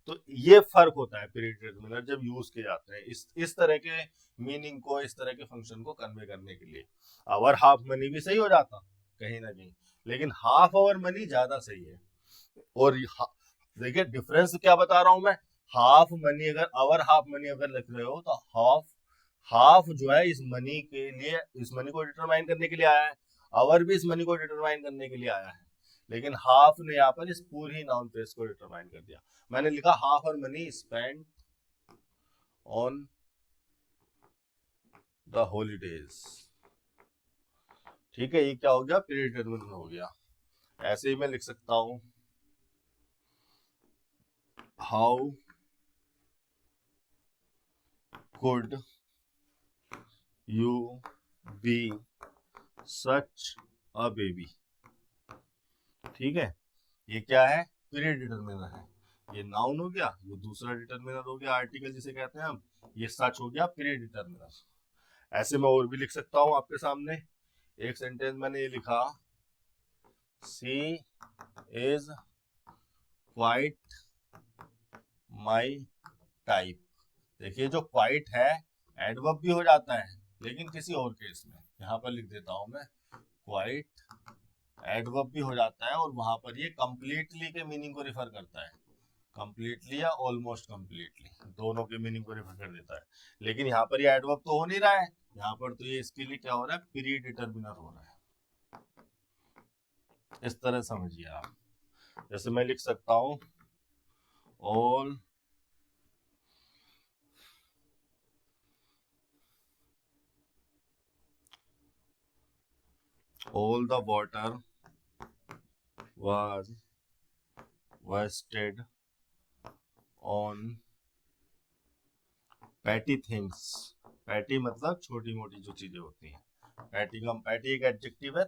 तो ये फर्क होता है प्री डिटर्मिनर जब यूज किए जाते हैं इस तरह के मीनिंग को, इस तरह के फंक्शन को कन्वे करने के लिए। आवर हाफ मनी भी सही हो जाता कहीं ना कहीं, लेकिन हाफ आवर मनी ज्यादा सही है। और देखिए डिफरेंस क्या बता रहा हूं मैं, हाफ मनी अगर आवर हाफ मनी अगर लिख रहे हो तो हाफ जो है इस मनी के लिए, इस मनी को डिटरमाइन करने के लिए आया है, आवर भी इस मनी को डिटरमाइन करने के लिए आया है, लेकिन हाफ ने यहाँ पर इस पूरी नाउन फ्रेज को डिटरमाइन कर दिया। मैंने लिखा हाफ और money spend on the holidays, ठीक है, ये क्या हो गया प्री डिटरमिनर हो गया। ऐसे ही मैं लिख सकता हूं how could you be such a baby, ठीक है, ये क्या है प्री डिटरमिनर है, ये नाउन हो गया, ये दूसरा डिटरमिनर हो गया आर्टिकल जिसे कहते हैं हम, ये सच हो गया प्री डिटरमिनर। ऐसे मैं और भी लिख सकता हूं आपके सामने, एक सेंटेंस मैंने ये लिखा, सी इज क्वाइट माई टाइप। देखिए जो क्वाइट है एडवर्ब भी हो जाता है, लेकिन किसी और केस में, यहां पर लिख देता हूं मैं क्वाइट एडवर्ब भी हो जाता है, और वहां पर ये कंप्लीटली के मीनिंग को रिफर करता है, कंप्लीटली या ऑलमोस्ट कंप्लीटली, दोनों के मीनिंग को रिफर कर देता है। लेकिन यहाँ पर ये एडवर्ब तो हो नहीं रहा है, यहाँ पर तो ये इसके लिए क्या हो रहा है प्री डिटरमिनर हो रहा है। इस तरह समझिए आप, जैसे मैं लिख सकता हूं all the water was wasted on petty things। petty मतलब छोटी मोटी जो चीजें होती हैं, पैटी एक एडजेक्टिव है,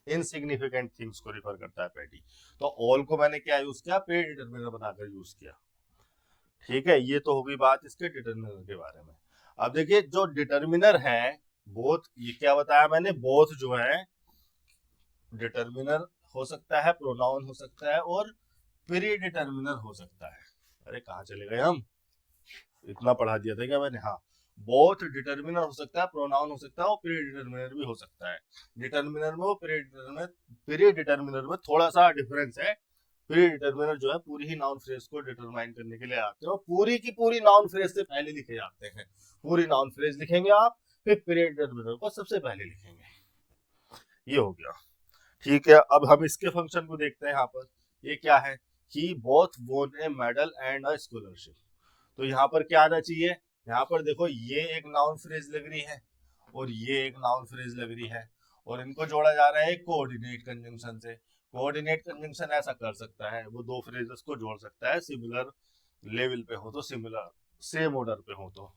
इनसिग्निफिकेंट थिंग्स को रिफर करता है पैटी। तो ऑल को मैंने क्या यूज किया प्री डिटरमिनर बनाकर यूज किया, ठीक है। ये तो होगी बात इसके डिटरमिनर के बारे में। अब देखिए जो डिटरमिनर है बोथ, ये क्या बताया मैंने, बोथ जो है डिटरमिनर हो सकता है, प्रोनाउन हो सकता है, और प्री डिटरमिनर हो सकता है। अरे कहाँ चले गए हम, इतना पढ़ा दिया था क्या मैंने, हाँ, बोथ डिटरमिनर हो सकता है, प्रोनाउन हो सकता है, और प्री डिटरमिनर भी हो सकता है। डिटरमिनर में और प्री डिटरमिनर में थोड़ा सा डिफरेंस है। प्री डिटरमिनर जो है पूरी ही नाउन फ्रेज को डिटरमाइन करने के लिए आते हैं, और पूरी की पूरी नाउन फ्रेज से पहले लिखे जाते हैं। पूरी नाउन फ्रेज लिखेंगे आप, फिर प्री डिटरमिनर को सबसे पहले लिखेंगे। ये हो गया, ठीक है। अब हम इसके फंक्शन को देखते हैं यहाँ पर, ये क्या है, ही बोथ वोन ए मेडल एंड अ स्कॉलरशिप। तो यहाँ पर क्या आना चाहिए, यहाँ पर देखो ये एक नाउन फ्रेज लग रही है, और ये एक नाउन फ्रेज लग रही है, और इनको जोड़ा जा रहा है कोऑर्डिनेट कंजंक्शन से। कोऑर्डिनेट कंजंक्शन ऐसा कर सकता है, वो दो फ्रेजेस को जोड़ सकता है, सिमिलर लेवल पे हो तो, सिमिलर सेम ऑर्डर पे हो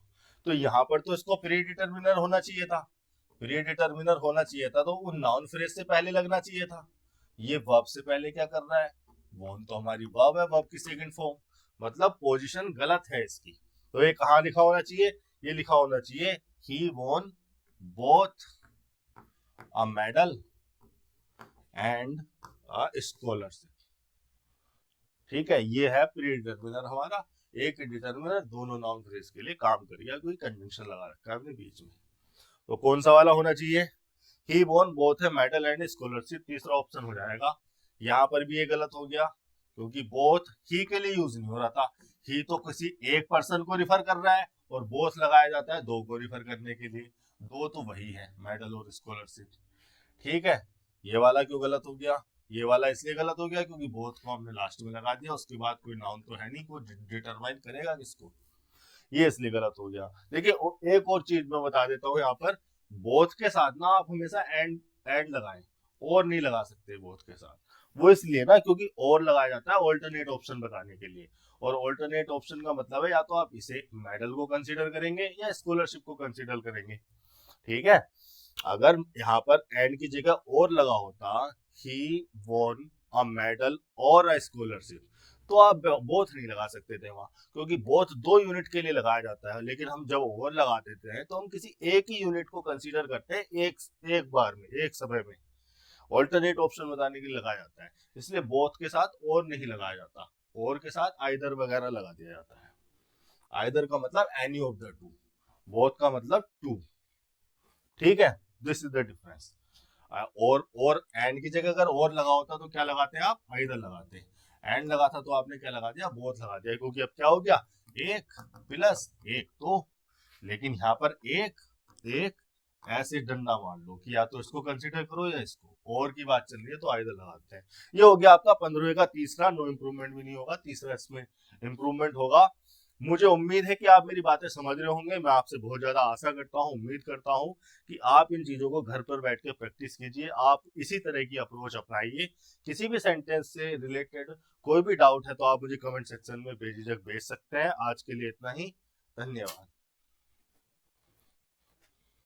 तो यहाँ पर तो इसको प्री डिटरमिनर होना चाहिए था, प्री डिटरमिनर होना चाहिए था, तो वो नाउन फ्रेज से पहले लगना चाहिए था। ये वर्ब से पहले क्या कर रहा है, वोन तो हमारी वर्ब है, वर्ब की सेकंड फॉर्म, मतलब पोजीशन गलत है इसकी। तो ये कहाँ लिखा होना चाहिए, ये लिखा होना चाहिए ही वोन both a medal and a scholarship, ठीक है। ये है प्री डिटरमिनर हमारा, एक डिटरमिनर दोनों नाउन फ्रेज के लिए काम करेगा, कोई कंजंक्शन लगा रखा है हमने बीच में। तो कौन सा वाला होना चाहिए, ही वोन बोथ है मेडल एंड स्कॉलरशिप, तीसरा ऑप्शन हो जाएगा। यहाँ पर भी ये गलत हो गया, क्योंकि बोथ ही के लिए यूज नहीं हो रहा था। ही तो किसी एक पर्सन को रिफर कर रहा है और बोथ लगाया जाता है दो को रिफर करने के लिए। दो तो वही है, मेडल और स्कॉलरशिप। ठीक है, ये वाला क्यों गलत हो गया? ये वाला इसलिए गलत हो गया क्योंकि बोथ को हमने लास्ट में लगा दिया, उसके बाद कोई नाउन तो है नहीं, कोई डिटरमाइन करेगा किसको, ये इसलिए गलत हो गया। देखिए एक और चीज मैं बता देता हूँ यहाँ पर, बोथ के साथ ना आप हमेशा एंड लगाएं, और नहीं लगा सकते बोथ के साथ। वो इसलिए ना क्योंकि और लगाया जाता है ऑल्टरनेट ऑप्शन बताने के लिए, और ऑल्टरनेट ऑप्शन का मतलब है या तो आप इसे मेडल को कंसीडर करेंगे या स्कॉलरशिप को कंसीडर करेंगे। ठीक है, अगर यहाँ पर एंड की जगह और लगा होता, ही वॉन अ मेडल और अ स्कॉलरशिप, तो आप बोथ नहीं लगा सकते थे वहां, क्योंकि बोथ 2 यूनिट के लिए लगाया जाता है। लेकिन हम जब और लगा देते हैं तो हम किसी एक ही यूनिट को कंसीडर करते हैं, एक बार में, एक समय में। ऑल्टरनेट ऑप्शन बताने के लिए लगाया जाता है, इसलिए बोथ के साथ और नहीं लगाया जाता, और के साथ आइदर वगैरह लगा दिया जाता है। आइदर का मतलब any of the two, both का मतलब टू। ठीक है, दिस इज द डिफरेंस। और एंड की जगह अगर और लगा होता तो क्या लगाते हैं आप? आइदर लगाते। एंड लगा था तो आपने क्या लगा दिया? बोथ लगा दिया, क्योंकि अब क्या हो गया, एक प्लस एक तो। लेकिन यहाँ पर एक एक ऐसे डंडा मान लो कि या तो इसको कंसीडर करो या इसको, और की बात चल रही है तो आइदर लगाते हैं। ये हो गया आपका 15वें का तीसरा, नो इम्प्रूवमेंट भी नहीं होगा, तीसरा इसमें इम्प्रूवमेंट होगा। मुझे उम्मीद है कि आप मेरी बातें समझ रहे होंगे, मैं आपसे बहुत ज्यादा आशा करता हूँ, उम्मीद करता हूँ कि आप इन चीजों को घर पर बैठ के प्रैक्टिस कीजिए, आप इसी तरह की अप्रोच अपनाइए। किसी भी सेंटेंस से रिलेटेड कोई भी डाउट है तो आप मुझे कमेंट सेक्शन में बेझिझक भेज सकते हैं। आज के लिए इतना ही, धन्यवाद।